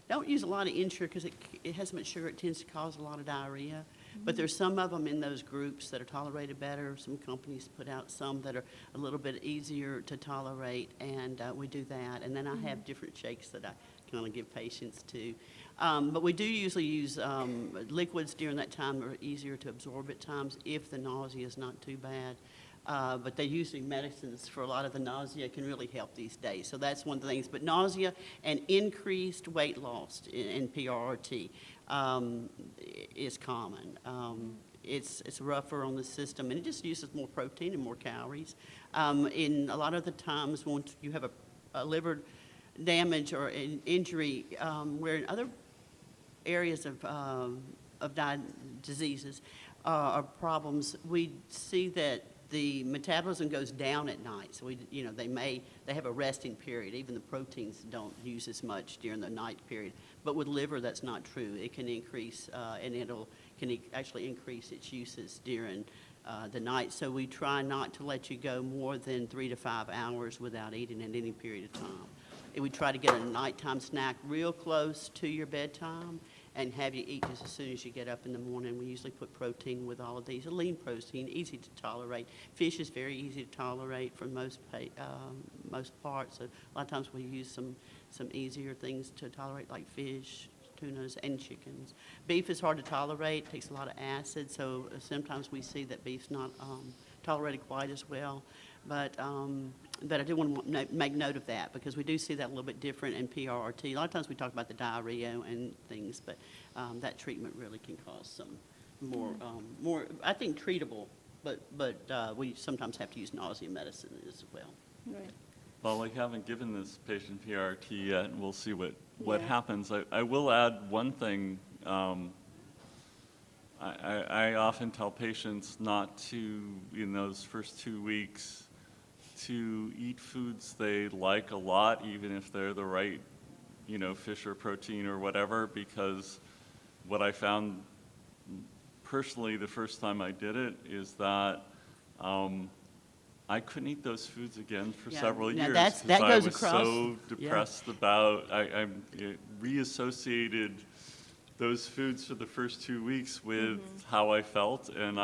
don't use a lot of Ensure because it has so much sugar, it tends to cause a lot of diarrhea. But there's some of them in those groups that are tolerated better. Some companies put out some that are a little bit easier to tolerate, and we do that. And then I have different shakes that I kind of give patients to. But we do usually use liquids during that time that are easier to absorb at times if the nausea is not too bad. But they usually medicines for a lot of the nausea can really help these days. So that's one of the things. But nausea and increased weight loss in PRRT is common. It's rougher on the system, and it just uses more protein and more calories. In a lot of the times, once you have a liver damage or an injury, where in other areas of diseases or problems, we see that the metabolism goes down at night. So they have a resting period. Even the proteins don't use as much during the night period. But with liver, that's not true. It can increase, and can actually increase its uses during the night. So we try not to let you go more than 3 to 5 hours without eating at any period of time. And we try to get a nighttime snack real close to your bedtime and have you eat just as soon as you get up in the morning. We usually put protein with all of these. A lean protein, easy to tolerate. Fish is very easy to tolerate for most parts. So a lot of times we use some easier things to tolerate, like fish, tunas, and chickens. Beef is hard to tolerate, takes a lot of acid, so sometimes we see that beef's not tolerated quite as well. But I do want to make note of that, because we do see that a little bit different in PRRT. A lot of times we talk about the diarrhea and things, but that treatment really can cause some more, I think, treatable, but we sometimes have to use nausea medicine as well. Right. Well, we haven't given this patient PRT yet, and we'll see what Yeah. happens. I will add one thing. I often tell patients not to, in those first 2 weeks, to eat foods they like a lot, even if they're the right, fish or protein or whatever, because what I found personally the first time I did it is that I couldn't eat those foods again for Yeah, several now years that because I goes was across. so depressed about, I reassociated those foods for the first 2 weeks with how I felt, and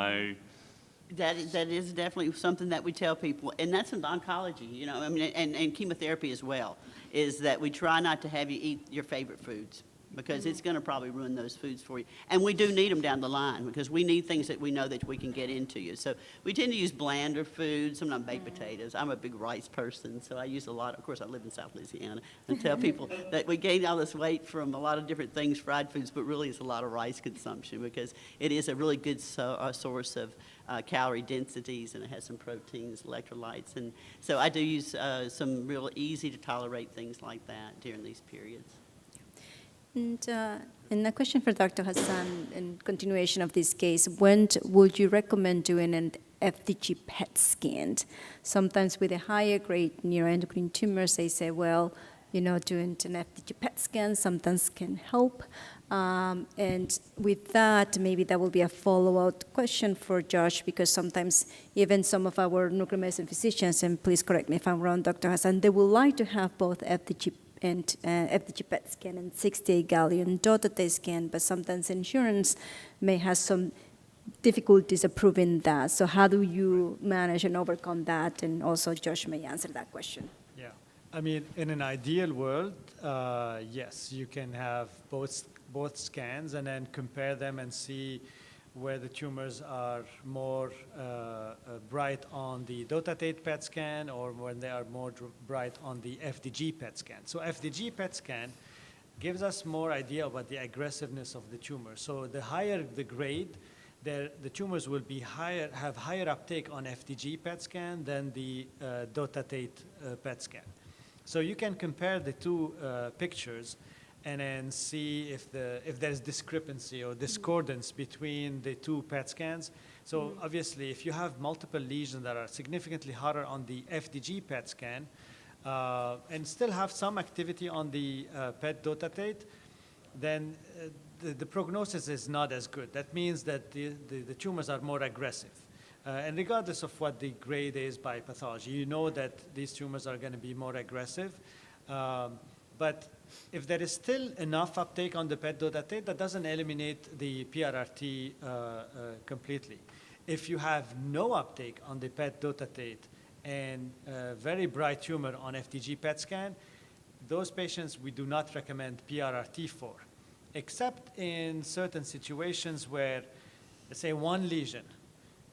That is definitely something that we tell people, and that's in oncology, and chemotherapy as well, is that we try not to have you eat your favorite foods, because it's going to probably ruin those foods for you. And we do need them down the line, because we need things that we know that we can get into you. So we tend to use blander foods, sometimes baked potatoes. I'm a big rice person, so I use a lot. Of course, I live in South Louisiana, and tell people that we gain all this weight from a lot of different things, fried foods, but really it's a lot of rice consumption, because it is a really good source of calorie densities, and it has some proteins, electrolytes. And so I do use some real easy to tolerate things like that during these periods. And a question for Dr. Hassan, in continuation of this case, when would you recommend doing an FDG PET scan? Sometimes with a higher grade neuroendocrine tumors, they say, well, doing an FDG PET scan sometimes can help. And with that, maybe that will be a follow-up question for Josh, because sometimes even some of our nuclear medicine physicians, and please correct me if I'm wrong, Dr. Hassan, they would like to have both FDG and FDG PET scan and 68 gallium dotatate scan, but sometimes insurance may have some difficulties approving that. So how do you manage and overcome that? And also Josh may answer that question. Yeah, I mean, in an ideal world, yes, you can have both scans and then compare them and see where the tumors are more bright on the dotatate PET scan or when they are more bright on the FDG PET scan. So FDG PET scan gives us more idea about the aggressiveness of the tumor. So the higher the grade, the tumors will be have higher uptake on FDG PET scan than the dotatate PET scan. So you can compare the two pictures and then see if there's discrepancy or discordance between the two PET scans. So obviously, if you have multiple lesions that are significantly hotter on the FDG PET scan and still have some activity on the PET dotatate, then the prognosis is not as good. That means that the tumors are more aggressive. And regardless of what the grade is by pathology, you know that these tumors are going to be more aggressive. But if there is still enough uptake on the PET dotatate, that doesn't eliminate the PRRT completely. If you have no uptake on the PET dotatate and a very bright tumor on FDG PET scan, those patients we do not recommend PRRT for, except in certain situations where, let's say, one lesion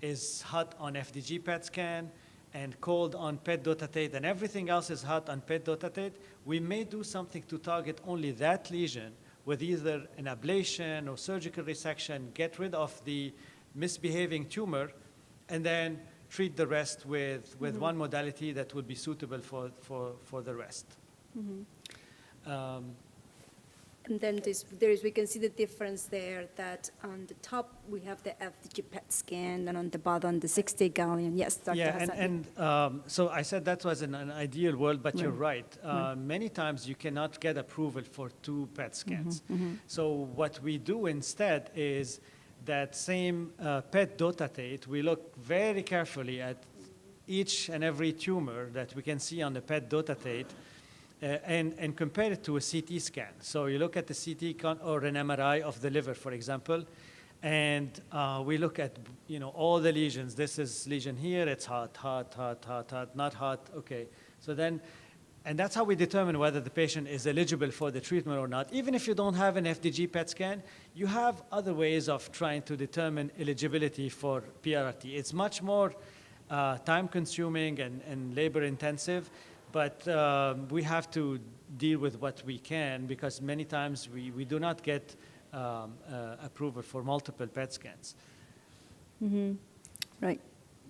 is hot on FDG PET scan and cold on PET dotatate, and everything else is hot on PET dotatate, we may do something to target only that lesion with either an ablation or surgical resection, get rid of the misbehaving tumor, and then treat the rest with one modality that would be suitable for the rest. And then we can see the difference there that on the top we have the FDG PET scan and on the bottom the 60 gallium. Yes, Dr. Yeah, Hassan. and so I said that was an ideal world, but you're right. Many times you cannot get approval for two PET scans. So what we do instead is that same PET dotatate, we look very carefully at each and every tumor that we can see on the PET dotatate, and compare it to a CT scan. So you look at the CT or an MRI of the liver, for example, and we look at all the lesions. This is lesion here. It's hot, hot, hot, hot, hot, not hot. Okay. So then, and that's how we determine whether the patient is eligible for the treatment or not. Even if you don't have an FDG PET scan, you have other ways of trying to determine eligibility for PRRT. It's much more time-consuming and labor-intensive. But we have to deal with what we can because many times we do not get approval for multiple PET scans. Right.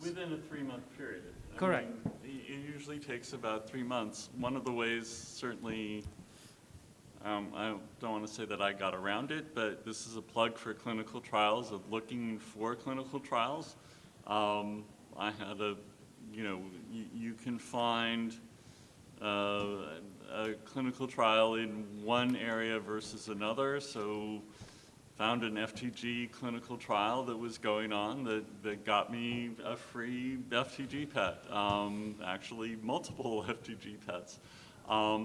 Within a 3-month period. Correct. It usually takes about 3 months. One of the ways, certainly, I don't want to say that I got around it, but this is a plug for clinical trials, of looking for clinical trials. I had you can find a clinical trial in one area versus another. So found an FTG clinical trial that was going on that got me a free FTG PET, actually multiple FTG PETs.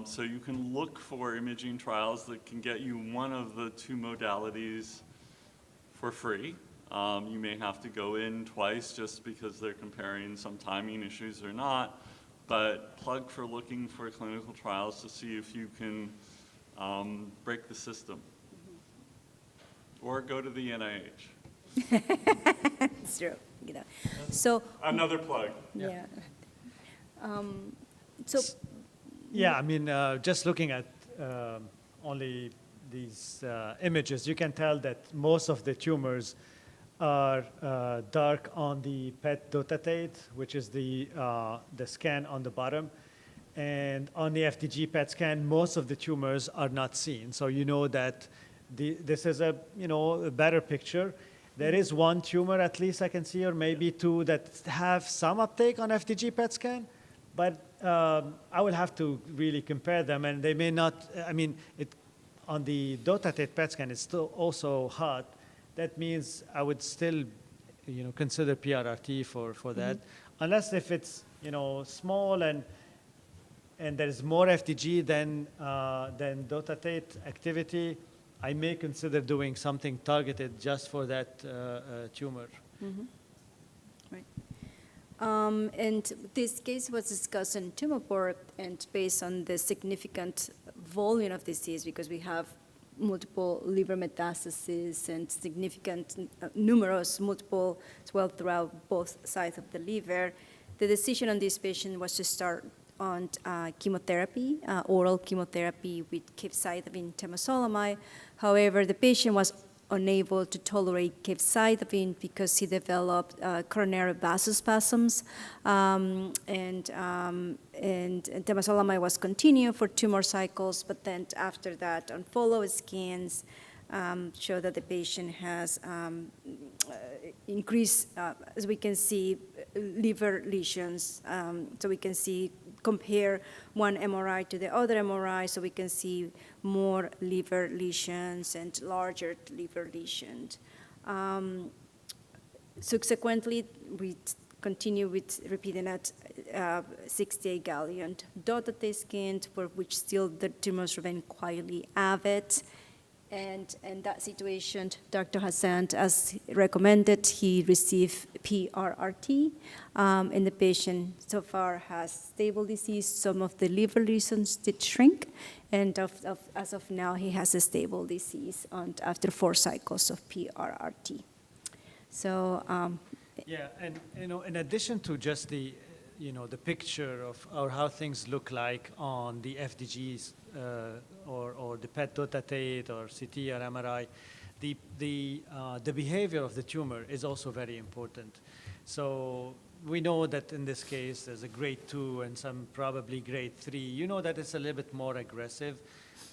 So you can look for imaging trials that can get you one of the two modalities for free. You may have to go in twice just because they're comparing some timing issues or not. But plug for looking for clinical trials to see if you can break the system. Or go to the NIH. It's true. So Another plug. yeah. So Yeah, I mean, just looking at only these images, you can tell that most of the tumors are dark on the PET dotatate, which is the scan on the bottom. And on the FDG PET scan, most of the tumors are not seen. So you know that this is a better picture. There is one tumor at least I can see, or maybe two that have some uptake on FDG PET scan, but I will have to really compare them, and they may not. I mean, on the dotatate PET scan, it's still also hot. That means I would still, consider PRRT for that, unless if it's small and there is more FDG than dotatate activity. I may consider doing something targeted just for that tumor. Right. And this case was discussed in tumor board, and based on the significant volume of disease, because we have multiple liver metastases and significant, numerous, multiple as well throughout both sides of the liver, the decision on this patient was to start on chemotherapy, oral chemotherapy with capecitabine temozolomide. However, the patient was unable to tolerate capecitabine because he developed coronary vasospasms, and temozolomide was continued for 2 more cycles, but then after that, on follow-up scans, show that the patient has increased, as we can see, liver lesions. So we can see, compare one MRI to the other MRI, so we can see more liver lesions and larger liver lesions. Subsequently, we continue with repeating at 68 gallion dotatate scans, for which still the tumors remain quietly avid. And in that situation, Dr. Hassan, as recommended, he received PRRT, and the patient so far has stable disease. Some of the liver lesions did shrink, and as of now, he has a stable disease after 4 cycles of PRRT. So, Yeah, and in addition to just the picture of or how things look like on the FDGs or the PET dotatate or CT or MRI, the behavior of the tumor is also very important. So we know that in this case there's a grade 2 and some probably grade 3. You know that it's a little bit more aggressive.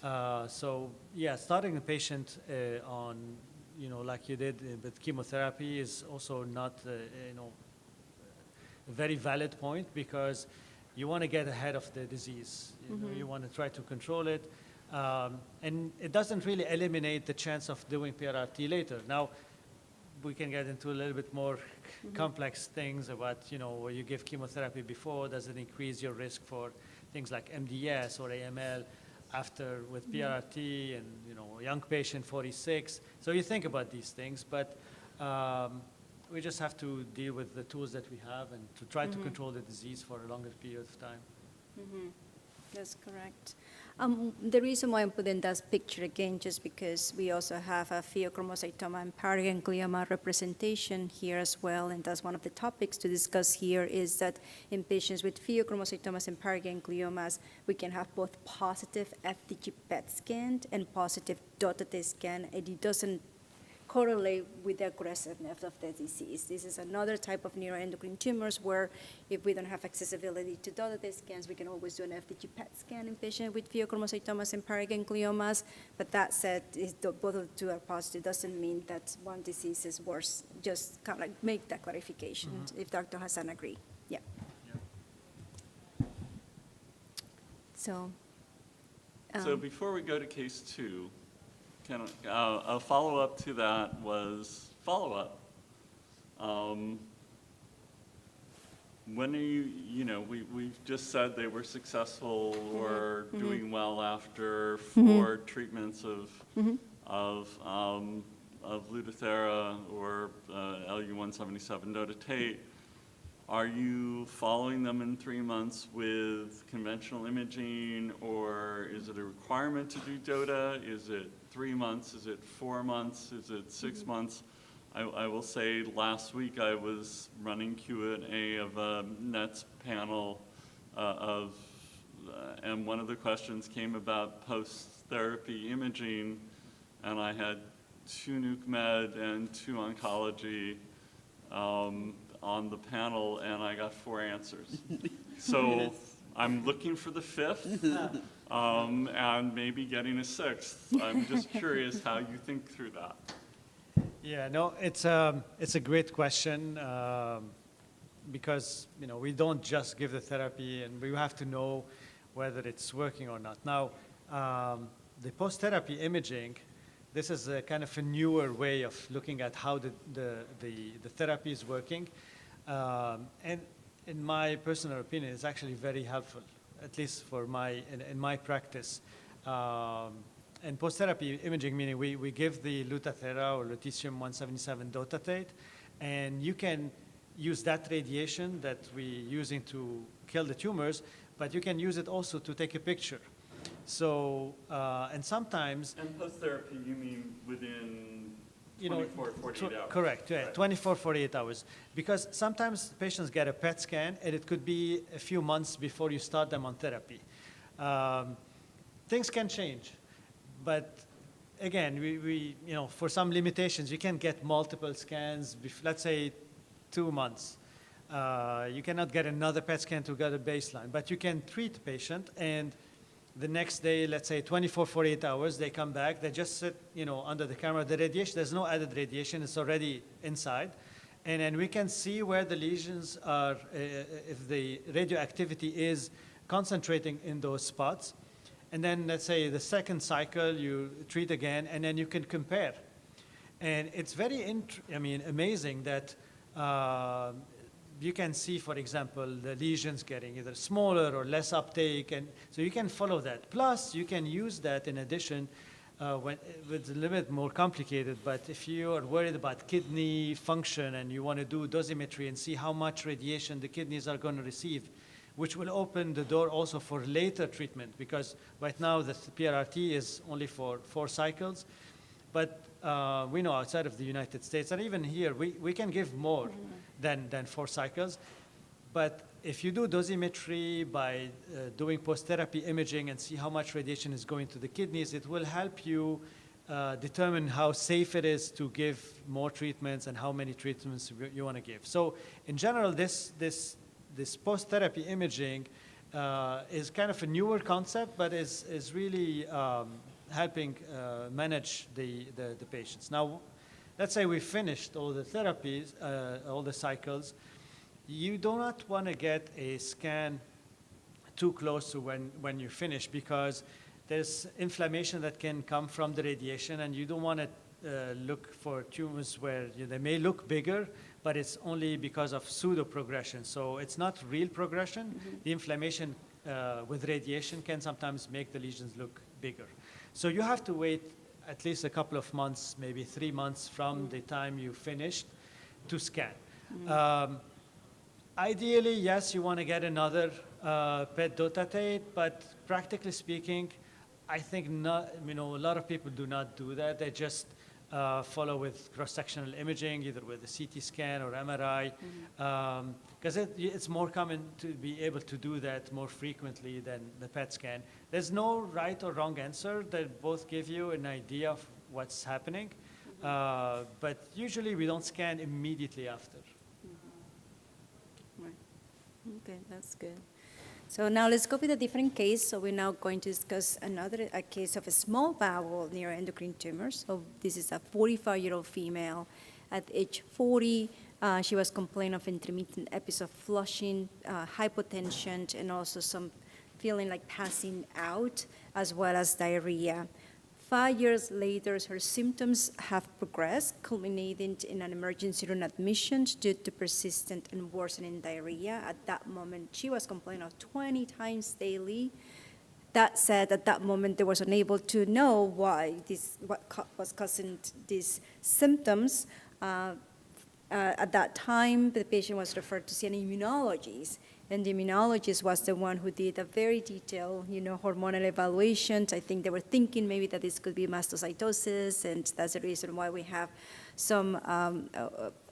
So yeah, starting a patient on like you did with chemotherapy is also not a very valid point, because you want to get ahead of the disease. You want to try to control it. And it doesn't really eliminate the chance of doing PRRT later. Now, we can get into a little bit more complex things about, where you give chemotherapy before, does it increase your risk for things like MDS or AML after with PRRT, and, a young patient, 46. So you think about these things, but we just have to deal with the tools that we have and to try to control the disease for a longer period of time. That's correct. The reason why I'm putting that picture again, just because we also have a pheochromocytoma and paraganglioma representation here as well, and that's one of the topics to discuss here, is that in patients with pheochromocytomas and paragangliomas, we can have both positive FDG PET scan and positive dotatate scan, and it doesn't correlate with the aggressiveness of the disease. This is another type of neuroendocrine tumors where if we don't have accessibility to dotatate scans, we can always do an FDG PET scan in patients with pheochromocytomas and paragangliomas. But that said, both of the two are positive doesn't mean that one disease is worse. Just kind of like make that clarification, if Dr. Hassan agree. Yeah. So. So before we go to case 2, a follow-up to that was follow-up. When are we've just said they were successful or doing well after 4 treatments of Lutathera or LU-177 dotatate. Are you following them in 3 months with conventional imaging, or is it a requirement to do DOTA? Is it 3 months? Is it 4 months? Is it 6 months? I will say last week I was running Q&A of a NETS panel and one of the questions came about post-therapy imaging, and I had 2 nuke med and 2 oncology on the panel, and I got 4 answers. So I'm looking for the fifth, and maybe getting a sixth. I'm just curious how you think through that. Yeah, no, it's a great question because we don't just give the therapy, and we have to know whether it's working or not. Now, the post-therapy imaging, this is a kind of a newer way of looking at how the therapy is working, and in my personal opinion, it's actually very helpful, at least for in my practice. And post-therapy imaging, meaning we give the Lutathera or lutetium-177 dotatate, and you can use that radiation that we're using to kill the tumors, but you can use it also to take a picture. So, and sometimes... And post-therapy, you mean within 24, 48 hours? Correct, yeah, Right. 24, 48 hours. Because sometimes patients get a PET scan, and it could be a few months before you start them on therapy. Things can change. But again, we for some limitations, you can get multiple scans, let's say 2 months. You cannot get another PET scan to get a baseline, but you can treat the patient, and the next day, let's say 24, 48 hours, they come back, they just sit, under the camera. The radiation, there's no added radiation, it's already inside. And then we can see where the lesions are, if the radioactivity is concentrating in those spots. And then let's say the second cycle, you treat again, and then you can compare. And it's very amazing that you can see, for example, the lesions getting either smaller or less uptake, and so you can follow that. Plus, you can use that in addition, it's a little bit more complicated, but if you are worried about kidney function and you want to do dosimetry and see how much radiation the kidneys are going to receive, which will open the door also for later treatment, because right now the PRRT is only for 4 cycles. But we know outside of the United States, and even here, we can give more than 4 cycles. But if you do dosimetry by doing post-therapy imaging and see how much radiation is going to the kidneys, it will help you determine how safe it is to give more treatments and how many treatments you want to give. So in general, this post-therapy imaging is kind of a newer concept, but is really helping manage the patients. Now, let's say we finished all the therapies, all the cycles. You do not want to get a scan too close to when you finish, because there's inflammation that can come from the radiation, and you don't want to look for tumors where they may look bigger, but it's only because of pseudo-progression. So it's not real progression. Mm-hmm. The inflammation with radiation can sometimes make the lesions look bigger. So you have to wait at least a couple of months, maybe 3 months from the time you finished to scan. Mm-hmm. Ideally, yes, you want to get another PET dotatate, but practically speaking, I think not, a lot of people do not do that. They just follow with cross-sectional imaging, either with a CT scan or MRI, because it's more common to be able to do that more frequently than the PET scan. There's no right or wrong answer. They both give you an idea of what's happening, but usually we don't scan immediately after. Right. Okay, that's good. So now let's go with a different case. So we're now going to discuss a case of a small bowel neuroendocrine tumors. So this is a 45-year-old female. At age 40, she was complaining of intermittent episodes of flushing, hypotension, and also some feeling like passing out, as well as diarrhea. 5 years later, her symptoms have progressed, culminating in an emergency room admission due to persistent and worsening diarrhea. At that moment, she was complaining of 20 times daily. That said, at that moment, they was unable to know what was causing these symptoms. At that time, the patient was referred to see an immunologist, and the immunologist was the one who did a very detailed, hormonal evaluation. I think they were thinking maybe that this could be mastocytosis, and that's the reason why we have some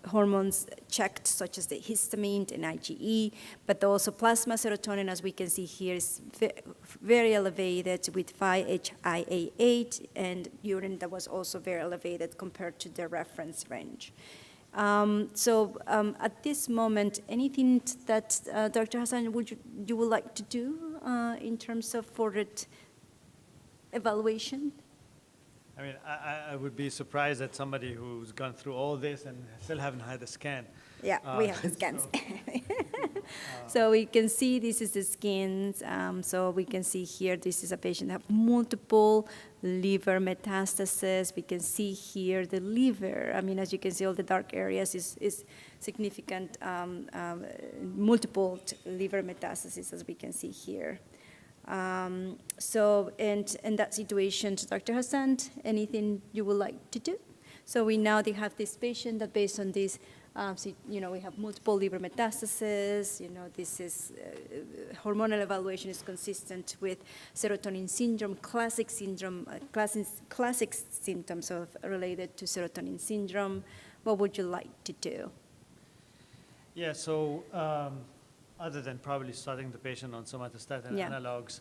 hormones checked, such as the histamine and IgE, but also plasma serotonin, as we can see here, is very elevated with 5-HIA8, and urine that was also very elevated compared to the reference range. At this moment, anything that Dr. Hassan you would like to do in terms of forward evaluation? I mean, I would be surprised at somebody who's gone through all this and still haven't had a scan. Yeah, we have the scans. So we can see this is the scans. So we can see here, this is a patient that have multiple liver metastasis. We can see here the liver. I mean, as you can see, all the dark areas is significant, multiple liver metastasis, as we can see here. So, and in that situation, Dr. Hassan, anything you would like to do? So we now they have this patient that based on this, so, we have multiple liver metastasis, this is, hormonal evaluation is consistent with serotonin syndrome, classic symptoms of related to serotonin syndrome. What would you like to do? Yeah, so other than probably starting the patient on somatostatin Yeah. analogs,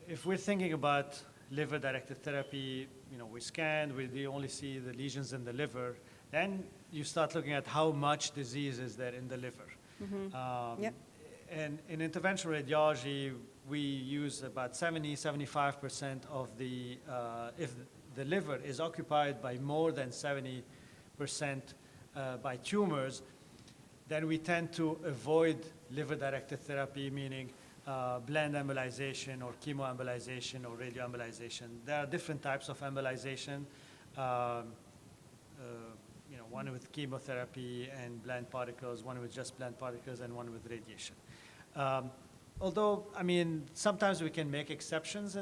if we're thinking about liver-directed therapy, we scan, we only see the lesions in the liver, then you start looking at how much disease is there in the liver. Yep. And in interventional radiology, we use about 75% of the, if the liver is occupied by more than 70% by tumors, then we tend to avoid liver-directed therapy, meaning blend embolization or chemoembolization or radioembolization. There are different types of embolization, one with chemotherapy and blend particles, one with just blend particles, and one with radiation. Although, I mean, sometimes we can make exceptions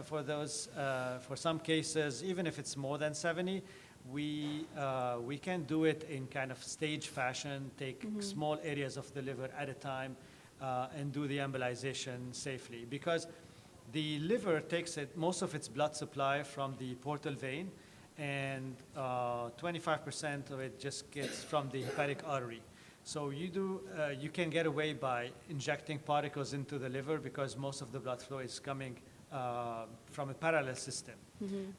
for those, for some cases, even if it's more than 70, we can do it in kind of stage fashion, take small areas of the liver at a time, and do the embolization safely. Because the liver takes most of its blood supply from the portal vein, and 25% of it just gets from the hepatic artery. So you can get away by injecting particles into the liver because most of the blood flow is coming from a parallel system.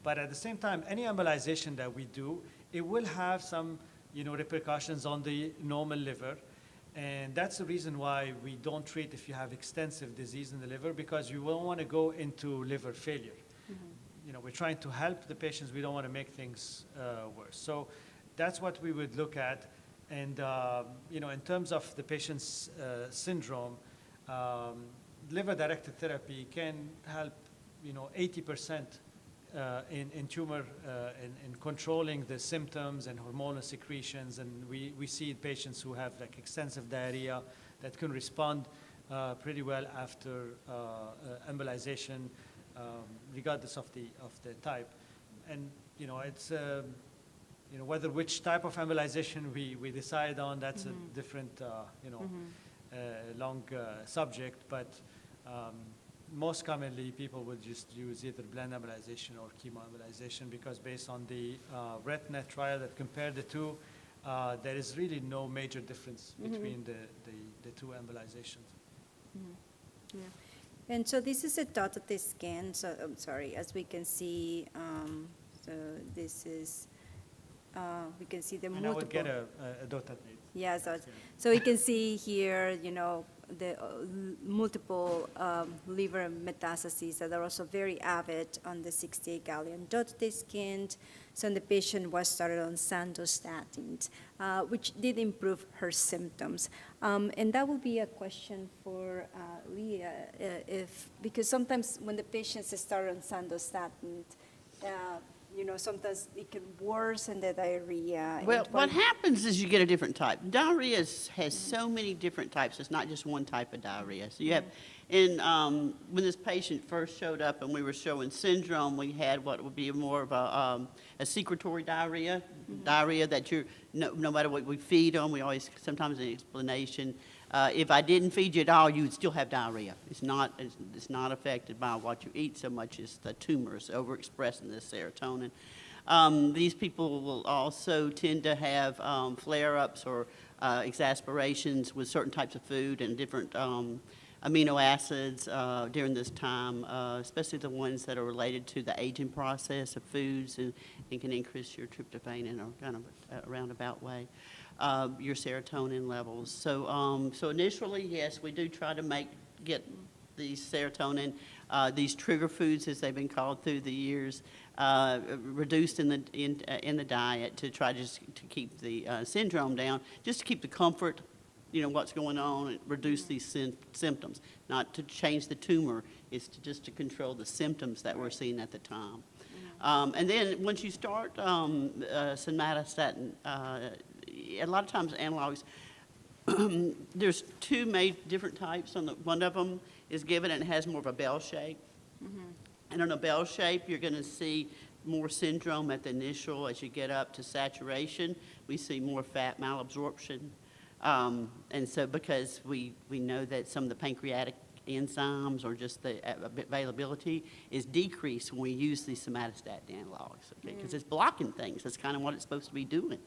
But at the same time, any embolization that we do, it will have some repercussions on the normal liver. And that's the reason why we don't treat if you have extensive disease in the liver, because you won't want to go into liver failure. We're trying to help the patients. We don't want to make things worse. So that's what we would look at. And, in terms of the patient's syndrome, liver-directed therapy can help, 80% in tumor, in controlling the symptoms and hormonal secretions. And we see patients who have like extensive diarrhea that can respond pretty well after embolization, regardless of the type. And, it's, whether which type of embolization we decide on, that's a different, long subject. But most commonly, people would just use either blend embolization or chemoembolization, because based on the RETNet trial that compared the two, there is really no major difference between the two embolizations. Yeah. And so this is a dotted scan. So I'm sorry, as we can see, so this is, we can see the And multiple. I would get a dotted lead. Yeah, so we can see here, the multiple liver metastases that are also very avid on the 68 gallium dotted scan. So the patient was started on sandostatin, which did improve her symptoms. And that will be a question for Leah, because sometimes when the patients start on sandostatin, sometimes it can worsen the diarrhea. Well, what happens is you get a different type. Diarrhea has so many different types. It's not just one type of diarrhea. So you have, when this patient first showed up and we were showing syndrome, we had what would be more of a secretory diarrhea, diarrhea that no matter what we feed on, we always, sometimes an explanation. If I didn't feed you at all, you would still have diarrhea. It's not affected by what you eat so much as the tumors overexpressing the serotonin. These people will also tend to have flare-ups or exasperations with certain types of food and different amino acids during this time, especially the ones that are related to the aging process of foods and can increase your tryptophan in a kind of a roundabout way, your serotonin levels. So initially, yes, we do try to get these serotonin, these trigger foods, as they've been called through the years, reduced in the diet to try just to keep the syndrome down, just to keep the comfort, what's going on, and reduce these symptoms. Not to change the tumor, it's just to control the symptoms that we're seeing at the time. And then once you start somatostatin, a lot of times analogs, there's two different types. One of them is given and it has more of a bell shape. And on a bell shape, you're going to see more syndrome at the initial. As you get up to saturation, we see more fat malabsorption. And so because we know that some of the pancreatic enzymes or just the availability is decreased when we use these somatostatin analogs, okay? Because it's blocking things. That's kind of what it's supposed to be doing.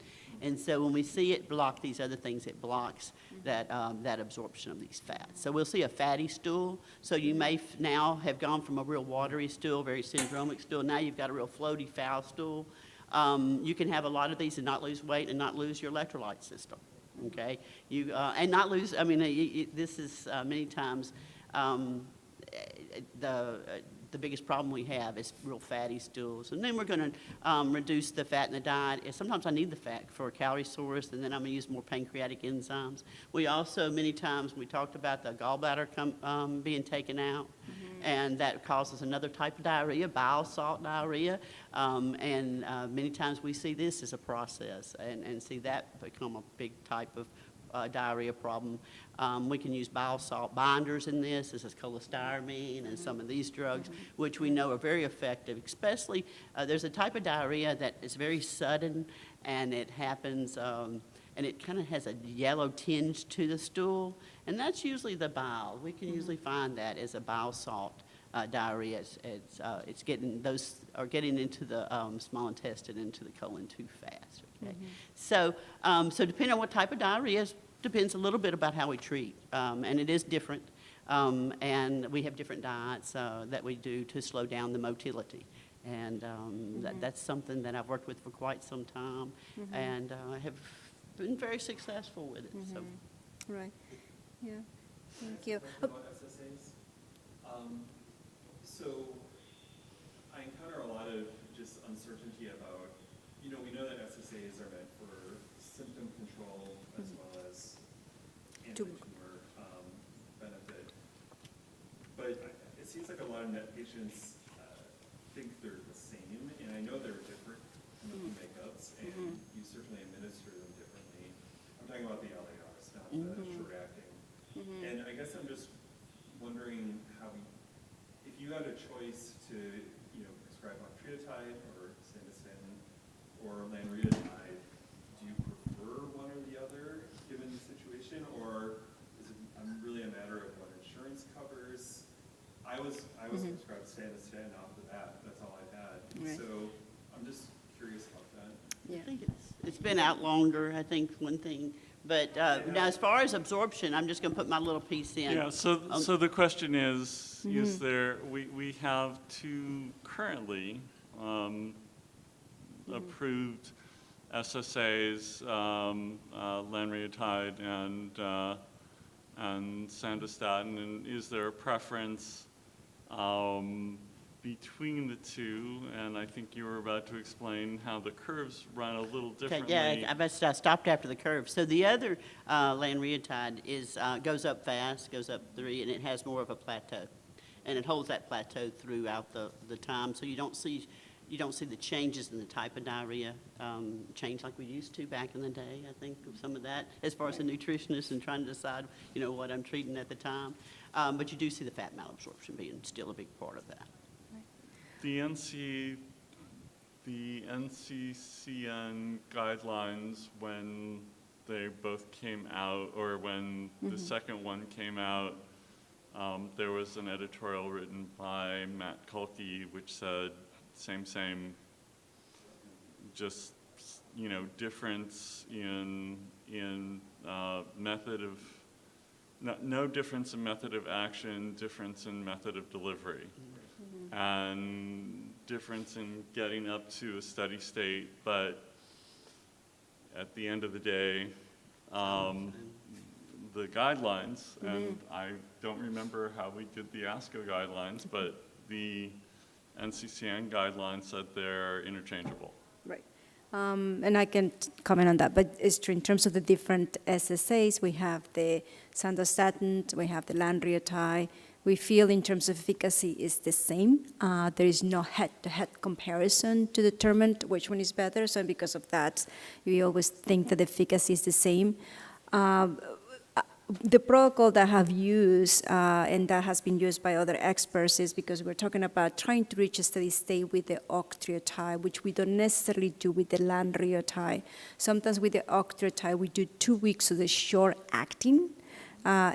And so when we see it block these other things, it blocks that absorption of these fats. So we'll see a fatty stool. So you may now have gone from a real watery stool, very syndromic stool. Now you've got a real floaty, foul stool. You can have a lot of these and not lose weight and not lose your electrolyte system. Okay, and not lose. I mean, this is many times the biggest problem we have is real fatty stools. And then we're going to reduce the fat in the diet. Sometimes I need the fat for a calorie source, and then I'm going to use more pancreatic enzymes. We also, many times, we talked about the gallbladder being taken out, and that causes another type of diarrhea, bile salt diarrhea. And many times we see this as a process and see that become a big type of diarrhea problem. We can use bile salt binders in this. This is cholestyramine and some of these drugs, which we know are very effective. Especially, there's a type of diarrhea that is very sudden, and it happens, and it kind of has a yellow tinge to the stool, and that's usually the bile. We can usually find that as a bile salt diarrhea. It's getting into the small intestine, into the colon too fast. Okay, so depending on what type of diarrhea, depends a little bit about how we treat, and it is different. And we have different diets that we do to slow down the motility, and that's something that I've worked with for quite some time, and have been very successful with it. So. Right. Yeah. Thank you. About SSAs. So I encounter a lot of just uncertainty about, we know that SSAs are meant for symptom control as well as anti-tumor benefit. But it seems like a lot of NET patients think they're the same, and I know they're different chemical makeups, and you certainly administer them differently. I'm talking about the LARs, not the short-acting. And I guess I'm just wondering if you had a choice to, prescribe octreotide or sandostatin or lanreotide, do you prefer one or the other given the situation, or is it really a matter of what insurance covers? I was prescribed sandostatin off the bat. That's all I had. Right. So I'm just curious about that. Yeah. I think it's been out longer, I think, one thing. But now, as far as absorption, I'm just going to put my little piece in. Yeah, so the question is there, we have two currently approved SSAs, lanreotide and sandostatin, and is there a preference between the two? And I think you were about to explain how the curves run a little differently. Okay, yeah, I stopped after the curve. So the other lanreotide goes up fast, goes up 3, and it has more of a plateau. And it holds that plateau throughout the time, so you don't see the changes in the type of diarrhea change like we used to back in the day. I think of some of that as far as a nutritionist and trying to decide, what I'm treating at the time. But you do see the fat malabsorption being still a big part of that. The NCCN guidelines, when they both came out, or when the second one came out, there was an editorial written by Matt Kulke which said same, just, difference in method no difference in method of action, difference in method of delivery, and difference in getting up to a steady state, but at the end of the day, the guidelines, and I don't remember how we did the ASCO guidelines, but the NCCN guidelines said they're interchangeable. Right. And I can comment on that, but it's true in terms of the different SSAs. We have the sandostatin, we have the lanreotide. We feel in terms of efficacy is the same. There is no head-to-head comparison to determine which one is better. So because of that, we always think that the efficacy is the same. The protocol that I have used and that has been used by other experts is because we're talking about trying to reach a steady state with the octreotide, which we don't necessarily do with the lanreotide. Sometimes with the octreotide, we do 2 weeks of the short-acting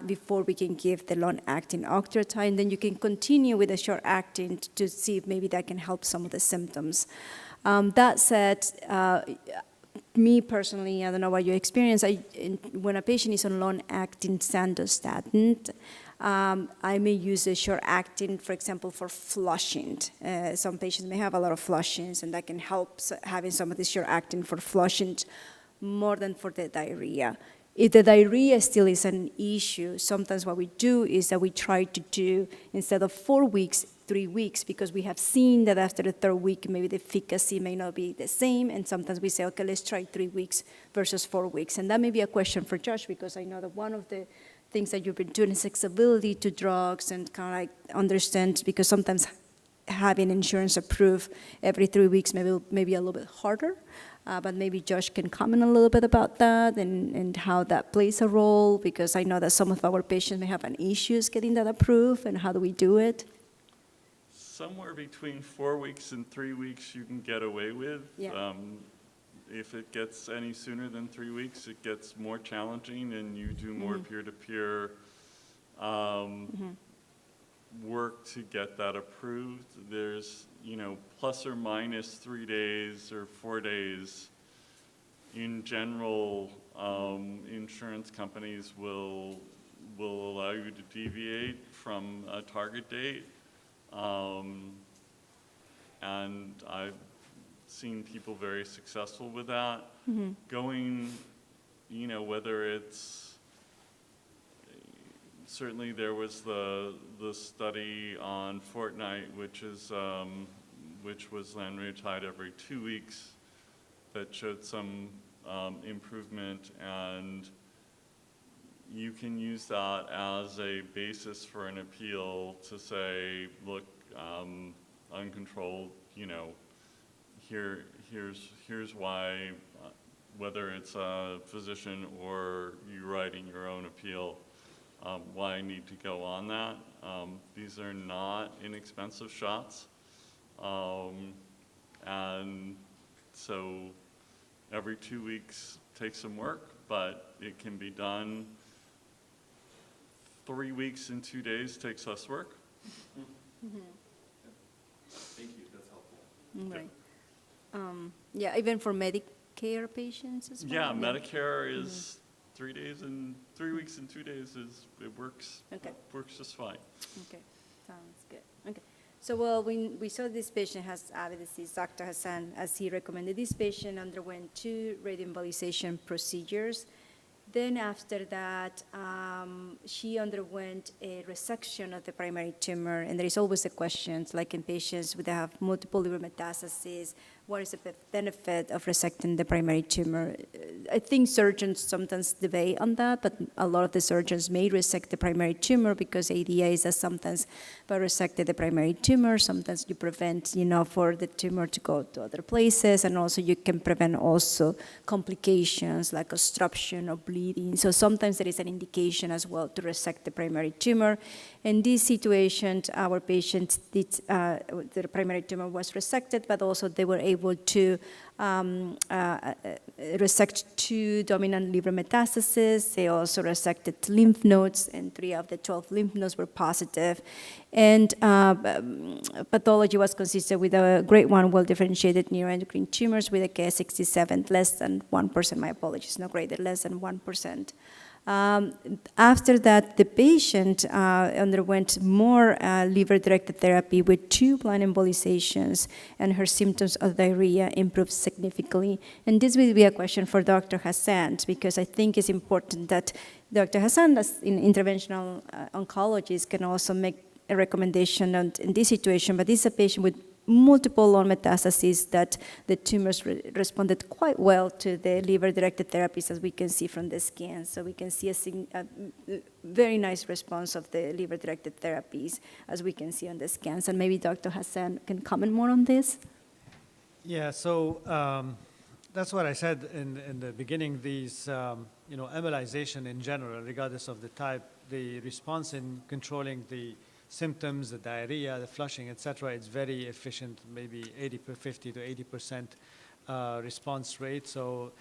before we can give the long-acting octreotide, and then you can continue with the short-acting to see if maybe that can help some of the symptoms. That said, me personally, I don't know what your experience, when a patient is on long-acting sandostatin, I may use a short-acting, for example, for flushing. Some patients may have a lot of flushings, and that can help having some of the short-acting for flushing more than for the diarrhea. If the diarrhea still is an issue, sometimes what we do is that we try to do, instead of 4 weeks, 3 weeks, because we have seen that after the 3rd week, maybe the efficacy may not be the same, and sometimes we say, okay, let's try 3 weeks versus 4 weeks. And that may be a question for Josh, because I know that one of the things that you've been doing is accessibility to drugs and kind of like understand, because sometimes having insurance approved every 3 weeks may be a little bit harder. But maybe Josh can comment a little bit about that and how that plays a role, because I know that some of our patients may have an issues getting that approved, and how do we do it? Somewhere between 4 weeks and 3 weeks you can get away with. Yeah. If it gets any sooner than 3 weeks, it gets more challenging, and you do more peer-to-peer work to get that approved. There's, plus or minus 3 days or 4 days. In general, insurance companies will allow you to deviate from a target date. And I've seen people very successful with that. Going, whether it's, certainly there was the study on Fortnite, which was lanreotide every 2 weeks, that showed some improvement, and you can use that as a basis for an appeal to say, look, uncontrolled, here's why, whether it's a physician or you writing your own appeal, why I need to go on that. These are not inexpensive shots. And so every 2 weeks takes some work, but it can be done. 3 weeks and 2 days takes less work. Thank you, that's helpful. Right. Yeah, even for Medicare patients as well? Yeah, Medicare is 3 weeks and 2 days it works. Okay. Works just fine. Okay, sounds good. Okay. So, well, we saw this patient has avid disease. Dr. Hassan, as he recommended, this patient underwent 2 radioembolization procedures. Then after that, she underwent a resection of the primary tumor, and there is always a question, like in patients that have multiple liver metastases, what is the benefit of resecting the primary tumor? I think surgeons sometimes debate on that, but a lot of the surgeons may resect the primary tumor because ADA is that sometimes by resecting the primary tumor, sometimes you prevent, for the tumor to go to other places, and also you can prevent also complications like obstruction or bleeding. So sometimes there is an indication as well to resect the primary tumor. In this situation, our patient did, the primary tumor was resected, but also they were able to resect 2 dominant liver metastases. They also resected lymph nodes, and 3 of the 12 lymph nodes were positive. And pathology was consistent with a grade 1 well-differentiated neuroendocrine tumors with a Ki-67 less than 1%. My apologies, no greater, less than 1%. After that, the patient underwent more liver-directed therapy with 2 blind embolizations, and her symptoms of diarrhea improved significantly. And this will be a question for Dr. Hassan, because I think it's important that Dr. Hassan, as an interventional oncologist, can also make a recommendation in this situation. But this is a patient with multiple lung metastases that the tumors responded quite well to the liver-directed therapies, as we can see from the scan. So we can see a very nice response of the liver-directed therapies, as we can see on the scans. And maybe Dr. Hassan can comment more on this. Yeah, so that's what I said in the beginning. These, embolization in general, regardless of the type, the response in controlling the symptoms, the diarrhea, the flushing, etc., it's very efficient, maybe 50 to 80% response rate. So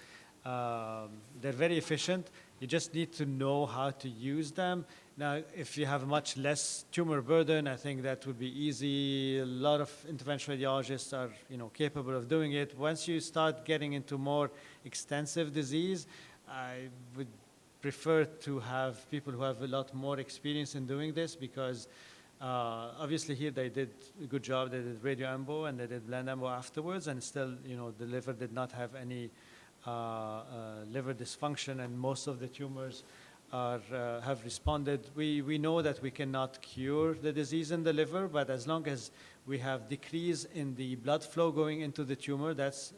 they're very efficient. You just need to know how to use them. Now, if you have much less tumor burden, I think that would be easy. A lot of interventional radiologists are, capable of doing it. Once you start getting into more extensive disease, I would prefer to have people who have a lot more experience in doing this, because obviously here they did a good job. They did radioembo and they did blend embo afterwards, and still, the liver did not have any liver dysfunction, and most of the tumors have responded. We know that we cannot cure the disease in the liver, but as long as we have decrease in the blood flow going into the tumor, that's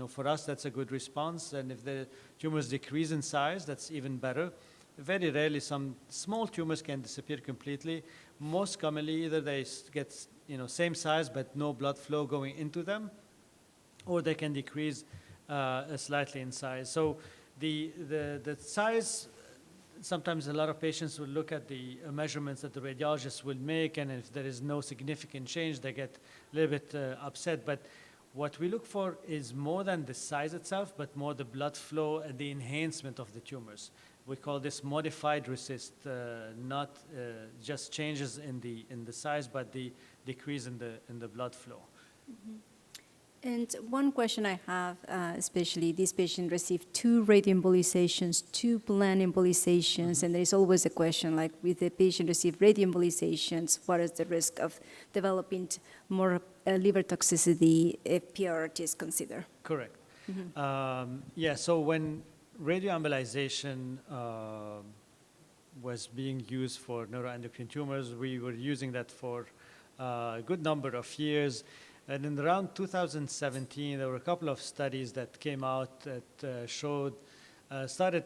for us, that's a good response. And if the tumors decrease in size, that's even better. Very rarely, some small tumors can disappear completely. Most commonly, either they get same size but no blood flow going into them, or they can decrease slightly in size. So the size, sometimes a lot of patients will look at the measurements that the radiologist will make, and if there is no significant change, they get a little bit upset. But what we look for is more than the size itself, but more the blood flow and the enhancement of the tumors. We call this modified RECIST, not just changes in the size, but the decrease in the blood flow. Mm-hmm. And one question I have, especially this patient received 2 radioembolizations, 2 planned embolizations, and there's always a question, like, with the patient received radioembolizations, what is the risk of developing more liver toxicity if PRRT is considered? Correct. Mm-hmm. So when radioembolization was being used for neuroendocrine tumors, we were using that for a good number of years. And in around 2017, there were a couple of studies that came out that started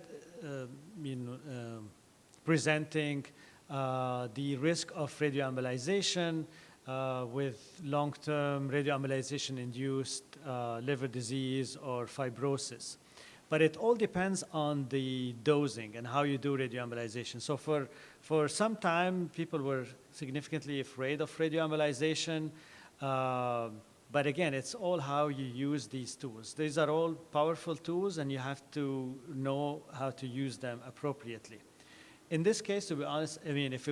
presenting the risk of radioembolization with long-term radioembolization-induced liver disease or fibrosis. But it all depends on the dosing and how you do radioembolization. So for some time, people were significantly afraid of radioembolization. But again, it's all how you use these tools. These are all powerful tools, and you have to know how to use them appropriately. In this case, to be honest, if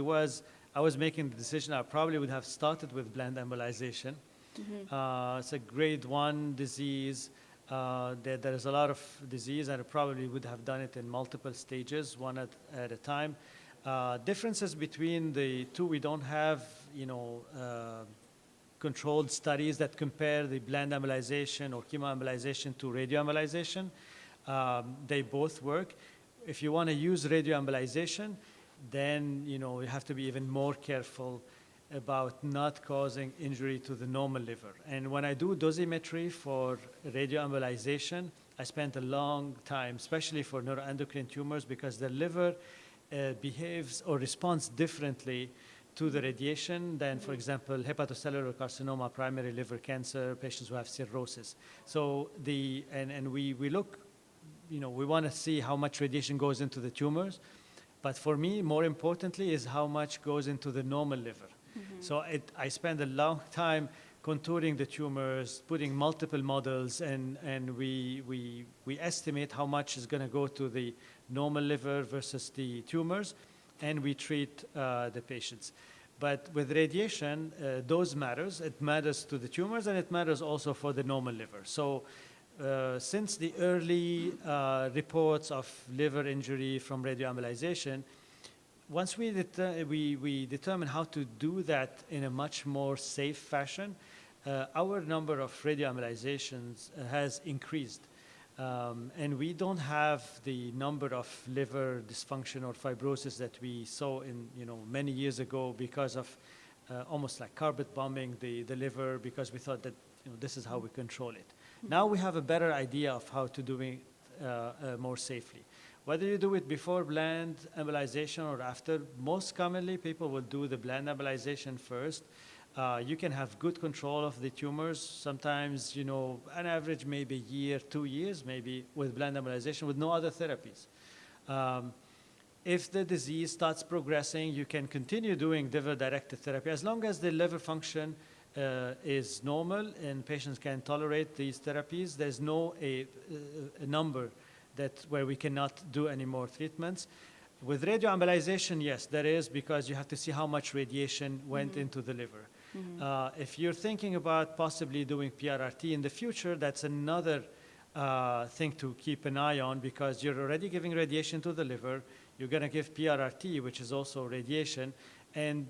I was making the decision, I probably would have started with blend embolization. Mm-hmm. It's a grade 1 disease. There is a lot of disease, and I probably would have done it in multiple stages, one at a time. Differences between the two, we don't have, controlled studies that compare the blend embolization or chemoembolization to radioembolization. They both work. If you want to use radioembolization, then you have to be even more careful about not causing injury to the normal liver. And when I do dosimetry for radioembolization, I spent a long time, especially for neuroendocrine tumors, because the liver behaves or responds differently to the radiation than, for example, hepatocellular carcinoma, primary liver cancer, patients who have cirrhosis. So we look, we want to see how much radiation goes into the tumors. But for me, more importantly, is how much goes into the normal liver. Mm-hmm. So I spend a long time contouring the tumors, putting multiple models, and we estimate how much is going to go to the normal liver versus the tumors, and we treat the patients. But with radiation, dose matters. It matters to the tumors, and it matters also for the normal liver. So since the early reports of liver injury from radioembolization, once we determine how to do that in a much more safe fashion, our number of radioembolizations has increased. And we don't have the number of liver dysfunction or fibrosis that we saw in, many years ago because of almost like carpet bombing the liver, because we thought that, this is how we control it. Now we have a better idea of how to do it more safely. Whether you do it before bland embolization or after, most commonly people will do the bland embolization first. You can have good control of the tumors. Sometimes, on average, maybe a year, 2 years, maybe with bland embolization with no other therapies. If the disease starts progressing, you can continue doing liver-directed therapy as long as the liver function is normal and patients can tolerate these therapies. There's no a number where we cannot do any more treatments. With radioembolization, yes, there is, because you have to see how much radiation went into the liver. If you're thinking about possibly doing PRRT in the future, that's another thing to keep an eye on, because you're already giving radiation to the liver. You're going to give PRRT, which is also radiation. And,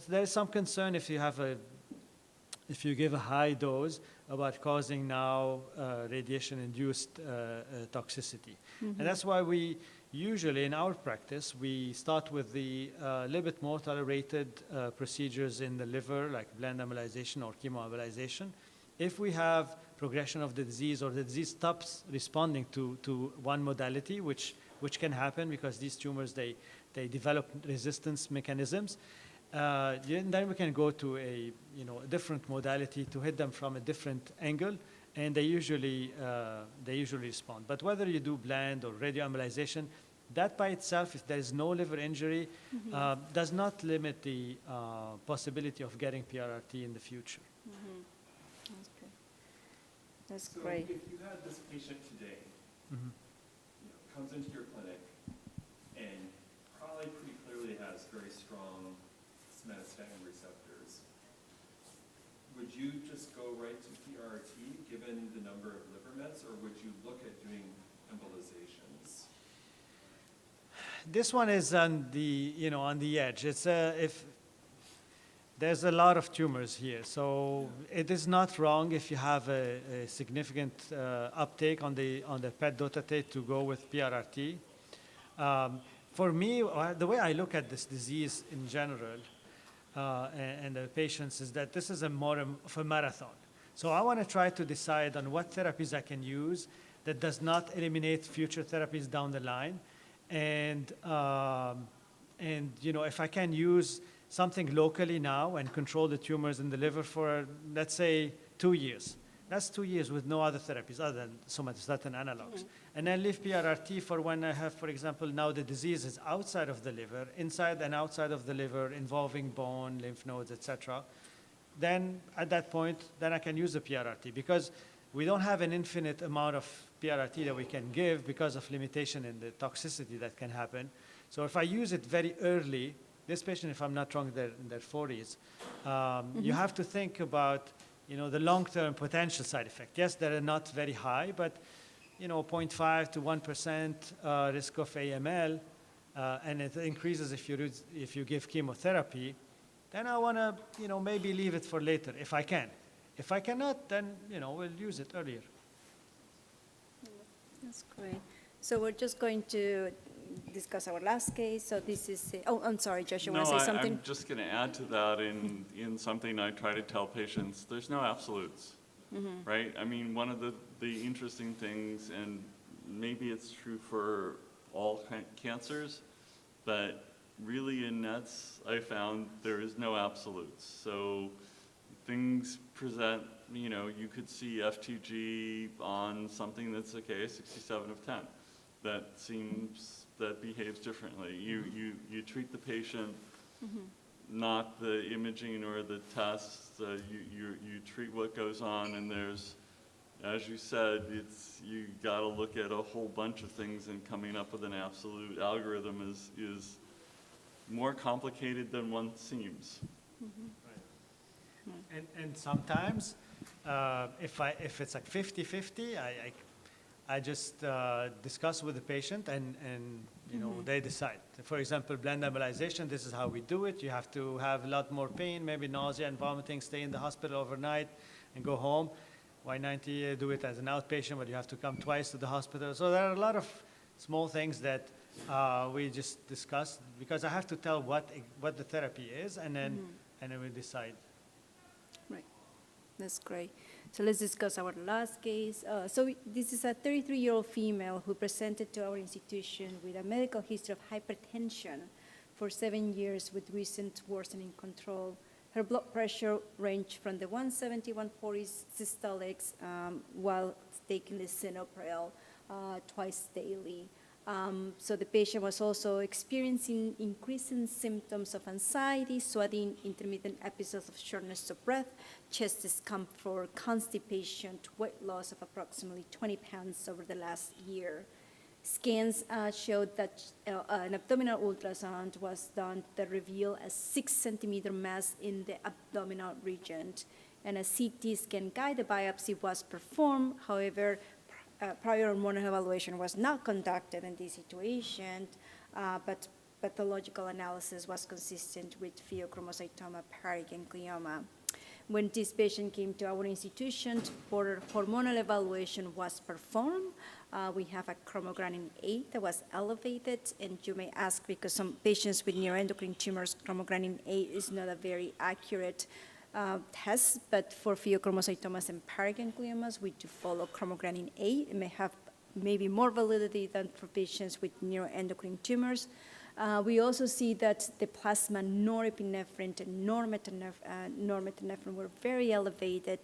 there's some concern if you give a high dose about causing now radiation-induced toxicity. And that's why we usually, in our practice, we start with the little bit more tolerated procedures in the liver, like bland embolization or chemoembolization. If we have progression of the disease or the disease stops responding to one modality, which can happen because these tumors, they develop resistance mechanisms, then we can go to a different modality to hit them from a different angle, and they usually respond. But whether you do bland or radioembolization, that by itself, if there is no liver injury, does not limit the possibility of getting PRRT in the future. That's good. That's So great. if you had this patient today, comes into your clinic and probably pretty clearly has very strong somatostatin receptors, would you just go right to PRRT given the number of liver mets, or would you look at doing embolizations? This one is on the edge. It's if there's a lot of tumors here, so it is not wrong if you have a significant uptake on the PET dotatate to go with PRRT. For me, the way I look at this disease in general and the patients is that this is more of a marathon. So I want to try to decide on what therapies I can use that does not eliminate future therapies down the line. And if I can use something locally now and control the tumors in the liver for, let's say, 2 years. That's 2 years with no other therapies other than somatostatin analogs. And then leave PRRT for when I have, for example, now the disease is outside of the liver, inside and outside of the liver, involving bone, lymph nodes, etc. Then at that point, then I can use the PRRT, because we don't have an infinite amount of PRRT that we can give because of limitation in the toxicity that can happen. So if I use it very early, this patient, if I'm not wrong, they're in their 40s, you have to think about the long-term potential side effect. Yes, they're not very high, but 0.5 to 1% risk of AML, and it increases if you give chemotherapy. Then I want to maybe leave it for later if I can. If I cannot, then we'll use it earlier. That's great. So we're just going to discuss our last case. So this is, I'm sorry, Josh, you want to say something? I'm just going to add to that in something I try to tell patients. There's no absolutes, right? I mean, one of the interesting things, and maybe it's true for all cancers, but really in NETs, I found there is no absolutes. So things present, you could see FTG on something that's a 67 of 10. That behaves differently. You treat the patient, not the imaging or the tests. You treat what goes on, and there's, as you said, you got to look at a whole bunch of things, and coming up with an absolute algorithm is more complicated than one seems. And sometimes If it's like 50-50, I just discuss with the patient and you know, they decide. For example, blend embolization, this is how we do it. You have to have a lot more pain, maybe nausea and vomiting, stay in the hospital overnight and go home. Y90, do it as an outpatient, but you have to come twice to the hospital. So there are a lot of small things that we just discuss because I have to tell what the therapy is, and then we decide. Right. That's great. So let's discuss our last case. This is a 33-year-old female who presented to our institution with a medical history of hypertension for 7 years with recent worsening control. Her blood pressure ranged from the 170-140 systolics while taking the lisinopril twice daily. So the patient was also experiencing increasing symptoms of anxiety, sweating, intermittent episodes of shortness of breath, chest discomfort, constipation, weight loss of approximately 20 pounds over the last year. Scans showed that an abdominal ultrasound was done that revealed a 6-centimeter mass in the abdominal region, and a CT scan guided biopsy was performed. However, prior hormonal evaluation was not conducted in this situation, but pathological analysis was consistent with pheochromocytoma paraganglioma. When this patient came to our institution, hormonal evaluation was performed. We have a chromogranin 8 that was elevated, and you may ask, because some patients with neuroendocrine tumors, chromogranin 8 is not a very accurate test, but for pheochromocytomas and paragangliomas, we do follow chromogranin 8. It may have maybe more validity than for patients with neuroendocrine tumors. We also see that the plasma norepinephrine and norepinephrine were very elevated.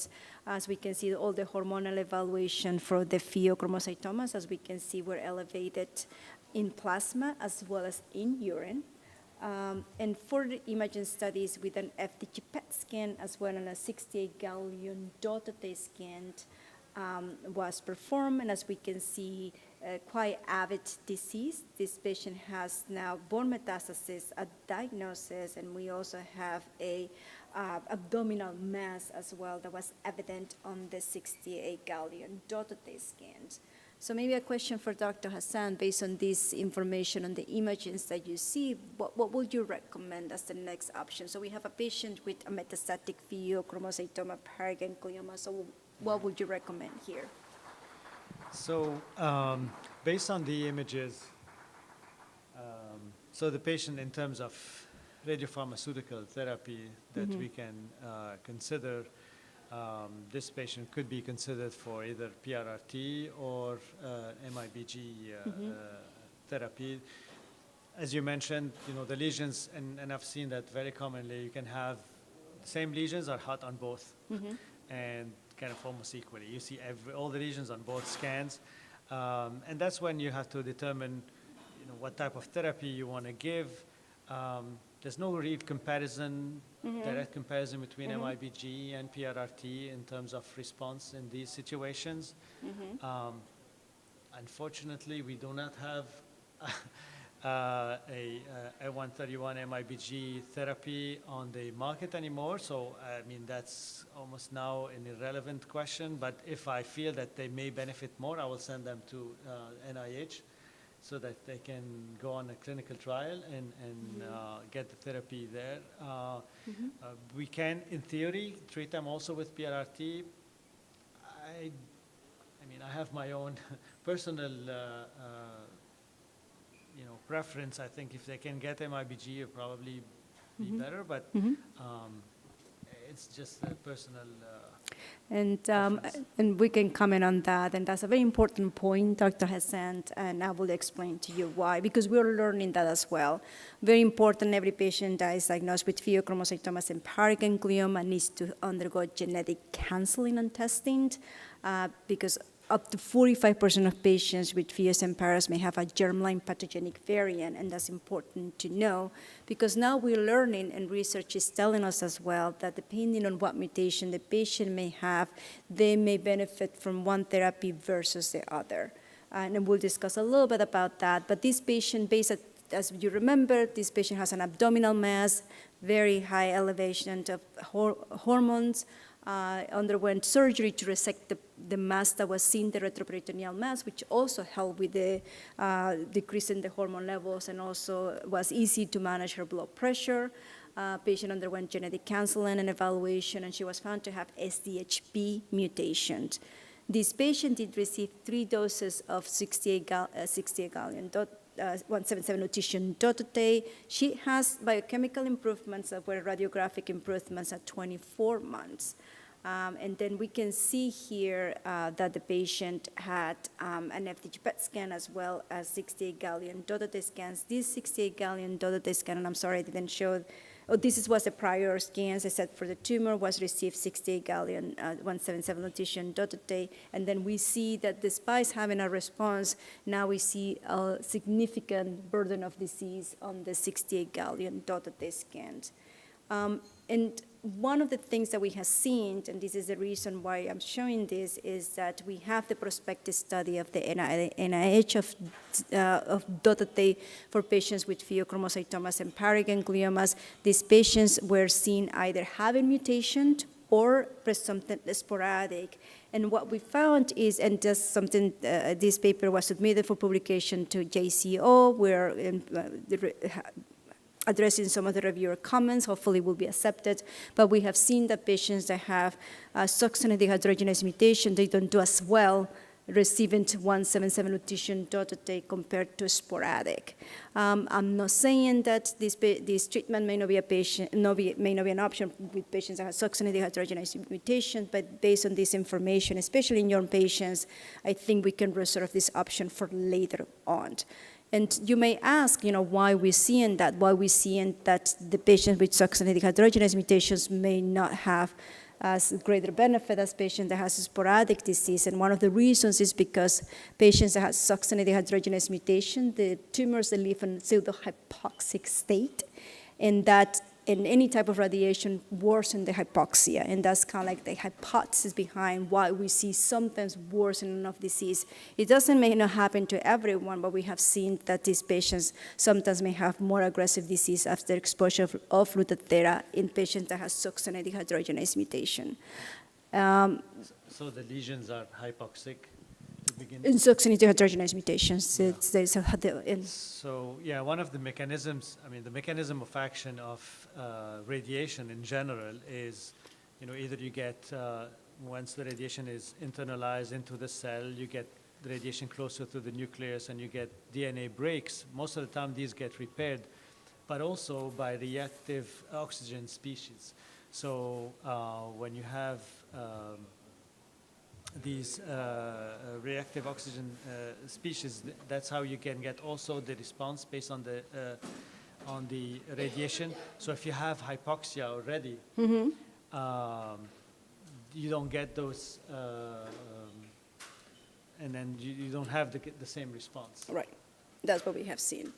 As we can see, all the hormonal evaluation for the pheochromocytomas, as we can see, were elevated in plasma as well as in urine. And further imaging studies with an FDG PET scan as well as a 68 gallium dotate scan was performed, and as we can see, quite avid disease. This patient has now bone metastasis at diagnosis, and we also have a abdominal mass as well that was evident on the 68 gallium dotate scans. So maybe a question for Dr. Hassan, based on this information on the images that you see, what would you recommend as the next option? So we have a patient with a metastatic pheochromocytoma paraganglioma, so what would you recommend here? So based on the images, so the patient in terms of radiopharmaceutical therapy that we can consider, this patient could be considered for either PRRT or MIBG therapy. As you mentioned, you know, the lesions, and I've seen that very commonly, you can have the same lesions are hot on both, and kind of almost equally. You see all the lesions on both scans, and that's when you have to determine, you know, what type of therapy you want to give. There's no real comparison, direct comparison between MIBG and PRRT in terms of response in these situations. Unfortunately, we do not have a 131 MIBG therapy on the market anymore. So, I mean, that's almost now an irrelevant question. But if I feel that they may benefit more, I will send them to NIH so that they can go on a clinical trial and get the therapy there. We can, in theory, treat them also with PRRT. I mean, I have my own personal preference. I think if they can get MIBG, it'll probably be better, but it's just a personal and we can comment on that, and that's a very important point, Dr. Hassan, and I will explain to you why, because we're learning that as well. Very important, every patient that is diagnosed with pheochromocytomas and paraganglioma needs to undergo genetic counseling and testing, because up to 45% of patients with pheos and paras may have a germline pathogenic variant, and that's important to know because now we're learning, and research is telling us as well, that depending on what mutation the patient may have, they may benefit from one therapy versus the other. And we'll discuss a little bit about that, but this patient, as you remember, this patient has an abdominal mass, very high elevation of hormones, underwent surgery to resect the mass that was seen, the retroperitoneal mass, which also helped with the decrease in the hormone levels and also was easy to manage her blood pressure. Patient underwent genetic counseling and evaluation, and she was found to have SDHP mutations. This patient did receive 3 doses of 68 gallium 177 lutetium dotatate. She has biochemical improvements that were radiographic improvements at 24 months. And then we can see here that the patient had an FDG PET scan as well as 68 gallium dotatate scans. These 68 gallium dotatate scan, and I'm sorry I didn't show, this was a prior scan, as I said, for the tumor, was received 68 gallium 177 lutetium dotatate. And then we see that despite having a response, now we see a significant burden of disease on the 68 gallium dotatate scans. And one of the things that we have seen, and this is the reason why I'm showing this, is that we have the prospective study of the NIH of dotatate for patients with pheochromocytomas and paragangliomas. These patients were seen either having mutations or presumptive sporadic. And what we found is, and just something, this paper was submitted for publication to JCO, where addressing some of the reviewer comments, hopefully will be accepted. But we have seen that patients that have succinate dehydrogenase mutation, they don't do as well receiving 177 lutetium dotatate compared to sporadic. I'm not saying that this treatment may not be may not be an option with patients that have succinate dehydrogenase mutation, but based on this information, especially in young patients, I think we can reserve this option for later on. And you may ask, why we're seeing that, the patients with succinate dehydrogenase mutations may not have as greater benefit as patients that has sporadic disease. And one of the reasons is because patients that have succinate dehydrogenase mutation, the tumors, they live in pseudo-hypoxic state, and that in any type of radiation worsen the hypoxia. And that's kind of like the hypothesis behind why we see sometimes worsening of disease. It may not happen to everyone, but we have seen that these patients sometimes may have more aggressive disease after exposure of Lutathera in patients that have succinate dehydrogenase mutation. So the lesions are hypoxic to begin In succinate dehydrogenase mutations, So, yeah, one of the mechanisms, the mechanism of action of radiation in general is, either you get, once the radiation is internalized into the cell, you get the radiation closer to the nucleus and you get DNA breaks. Most of the time these get repaired, but also by reactive oxygen species. So when you have these reactive oxygen species, that's how you can get also the response based on the radiation. So if you have hypoxia already, you don't get those, and then you don't have the same response. Right, that's what we have seen.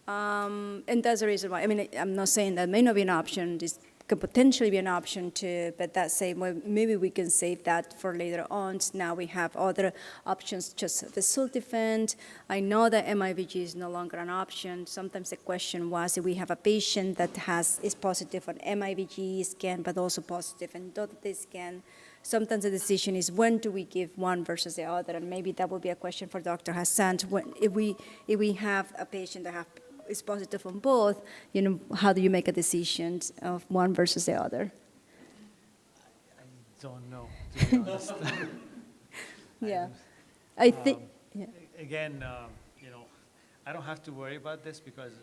And that's the reason why, I'm not saying that may not be an option, this could potentially be an option too, but that's saying, well, maybe we can save that for later on. Now we have other options, just the Sultifent. I know that MIVG is no longer an option. Sometimes the question was, if we have a patient that is positive on MIVG scan, but also positive on dotatate scan, sometimes the decision is when do we give one versus the other, and maybe that will be a question for Dr. Hassan. If we have a patient that is positive on both, how do you make a decision of one versus the other? I don't know, to be honest. Yeah, I think, yeah. Again, I don't have to worry about this because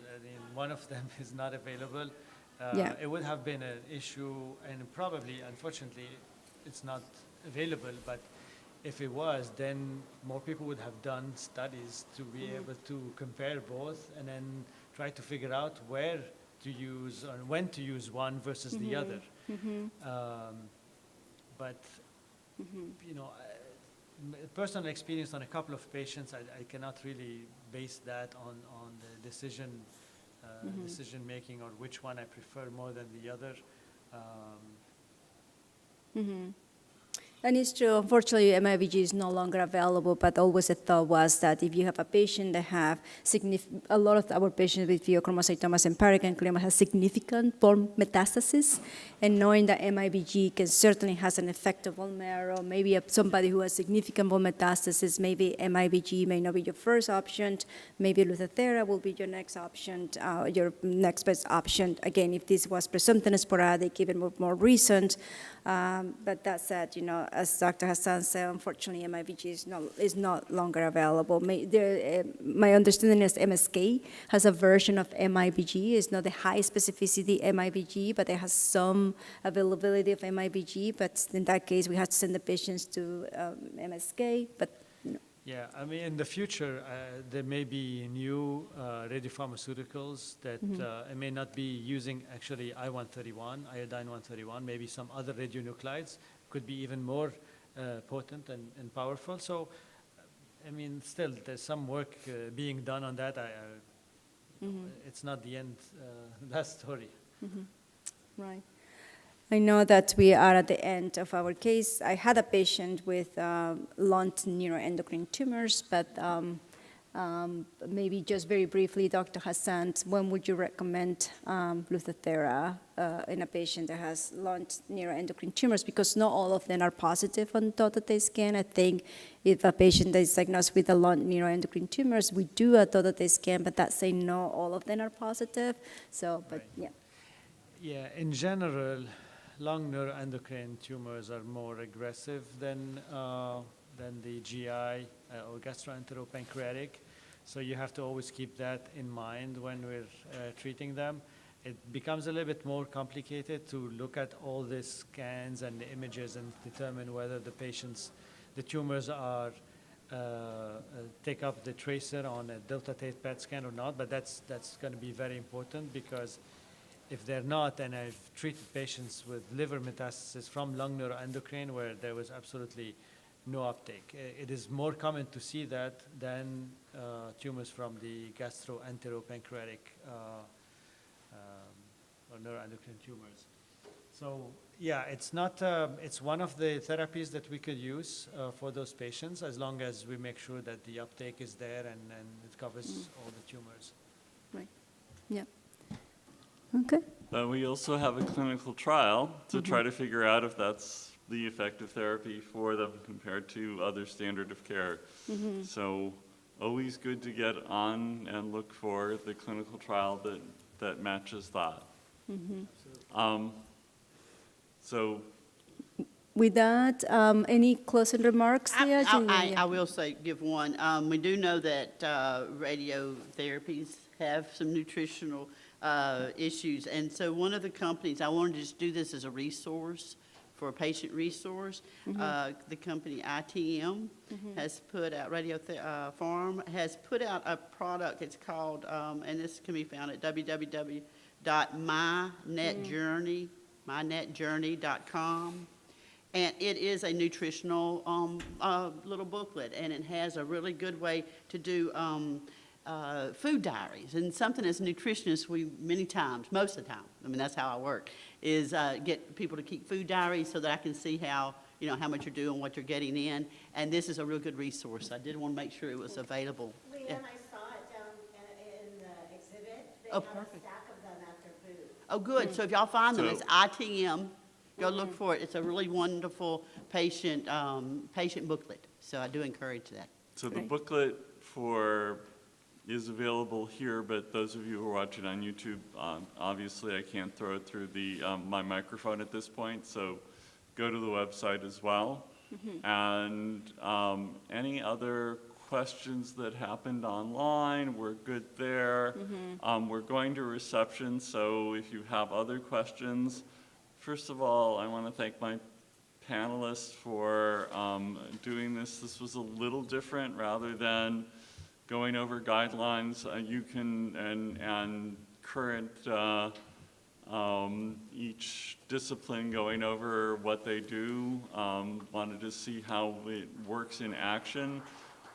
one of them is not available. Yeah. It would have been an issue, and probably, unfortunately, it's not available, but if it was, then more people would have done studies to be able to compare both and then try to figure out where to use or when to use one versus the other. But, personal experience on a couple of patients, I cannot really base that on the decision making or which one I prefer more than the other. And it's true, unfortunately, MIBG is no longer available, but always the thought was that if you have a patient that have a lot of our patients with pheochromocytomas and paraganglioma has significant bone metastasis, and knowing that MIBG can certainly has an effect on bone marrow, maybe somebody who has significant bone metastasis, maybe MIBG may not be your first option, maybe Lutathera will be your next option, your next best option. Again, if this was presumptive sporadic, even more recent, but that said, as Dr. Hassan said, unfortunately, MIBG is not longer available. My understanding is MSK has a version of MIBG. It's not the high specificity MIBG, but it has some availability of MIBG. But in that case, we have to send the patients to MSK. But Yeah, I mean, in the future, there may be new radiopharmaceuticals that it may not be using actually iodine-131, maybe some other radionuclides could be even more potent and powerful. So, I mean, still, there's some work being done on that. It's not the end, that story. right. I know that we are at the end of our case. I had a patient with lung neuroendocrine tumors, but maybe just very briefly, Dr. Hassan, when would you recommend Lutathera in a patient that has lung neuroendocrine tumors? Because not all of them are positive on total scan. I think if a patient is diagnosed with a lung neuroendocrine tumors, we do a total scan, but that's saying not all of them are positive. So, but Right. Yeah, in general, lung neuroendocrine tumors are more aggressive than the GI or gastroenteropancreatic. So you have to always keep that in mind when we're treating them. It becomes a little bit more complicated to look at all the scans and the images and determine whether the tumors are take up the tracer on a delta PET scan or not. But that's going to be very important, because if they're not, and I've treated patients with liver metastasis from lung neuroendocrine where there was absolutely no uptake. It is more common to see that than tumors from the gastroenteropancreatic or neuroendocrine tumors. So yeah, it's not. It's one of the therapies that we could use for those patients, as long as we make sure that the uptake is there and it covers all the tumors. right, yeah. Okay. But we also have a clinical trial to try to figure out if that's the effective therapy for them compared to other standard of care. So always good to get on and look for the clinical trial that matches that. So With that, any closing remarks, Leah? I will say, give one. We do know that radiotherapies have some nutritional issues. And so one of the companies, I wanted to just do this as a resource, for a patient resource. The company ITM has put out, Farm has put out a product. It's called, and this can be found at www.mynetjourney.com. And it is a nutritional little booklet, and it has a really good way to do food diaries. And something as nutritionists, we many times, most of the time, I mean, that's how I work, is get people to keep food diaries so that I can see how much you're doing, what you're getting in. And this is a real good resource. I did want to make sure it was available. Leanne, Yeah. I saw it down in the exhibit. They Oh, have a perfect. stack of them at their booth. Oh, good. So if y'all find them, So- it's ITM. Go look for it. It's a really wonderful patient booklet. So I do encourage that. So the Great. booklet is available here, but those of you who are watching on YouTube, obviously I can't throw it through my microphone at this point, so go to the website as well. And any other questions that happened online, we're good there. We're going to reception, so if you have other questions, first of all, I want to thank my panelists for doing this. This was a little different. Rather than going over guidelines, you can, and current, each discipline going over what they do, wanted to see how it works in action.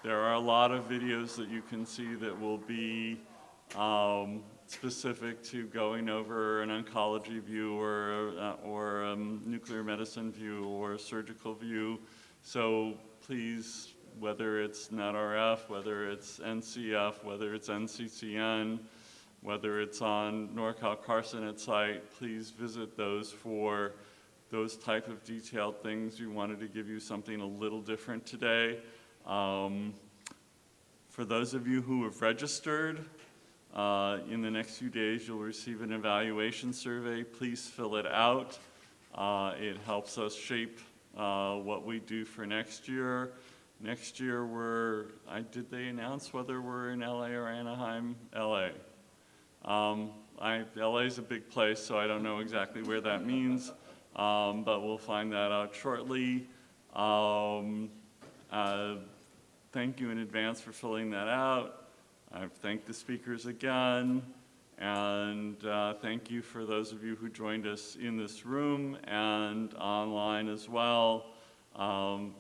There are a lot of videos that you can see that will be specific to going over an oncology view or nuclear medicine view or a surgical view. So please, whether it's NetRF, whether it's NCF, whether it's NCCN, whether it's on NorCal Carcinet site, please visit those for those type of detailed things. We wanted to give you something a little different today. For those of you who have registered, in the next few days you'll receive an evaluation survey. Please fill it out. It helps us shape what we do for next year. Next year did they announce whether we're in LA or Anaheim? LA. LA is a big place, so I don't know exactly where that means, but we'll find that out shortly. Thank you in advance for filling that out. I've thanked the speakers again, and thank you for those of you who joined us in this room and online as well.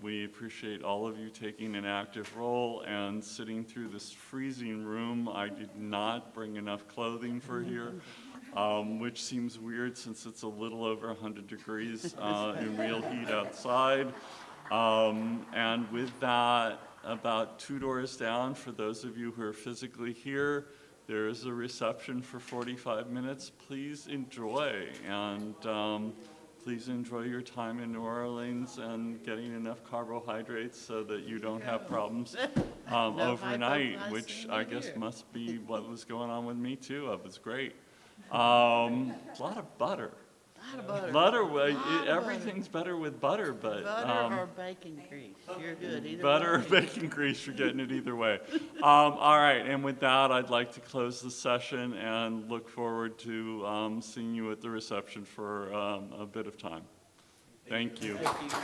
We appreciate all of you taking an active role and sitting through this freezing room. I did not bring enough clothing for here, which seems weird since it's a little over 100 degrees in real heat outside. And with that, about 2 doors down, for those of you who are physically here, there is a reception for 45 minutes. Please enjoy, and please enjoy your time in New Orleans and getting enough carbohydrates so that you don't have problems overnight, which I guess must be what was going on with me too. It was great. A lot of butter. Everything's better with butter, but Butter or bacon grease, you're good either butter or way. bacon grease, you're getting it either way. All right, and with that, I'd like to close the session and look forward to seeing you at the reception for a bit of time. Thank you. Thank you.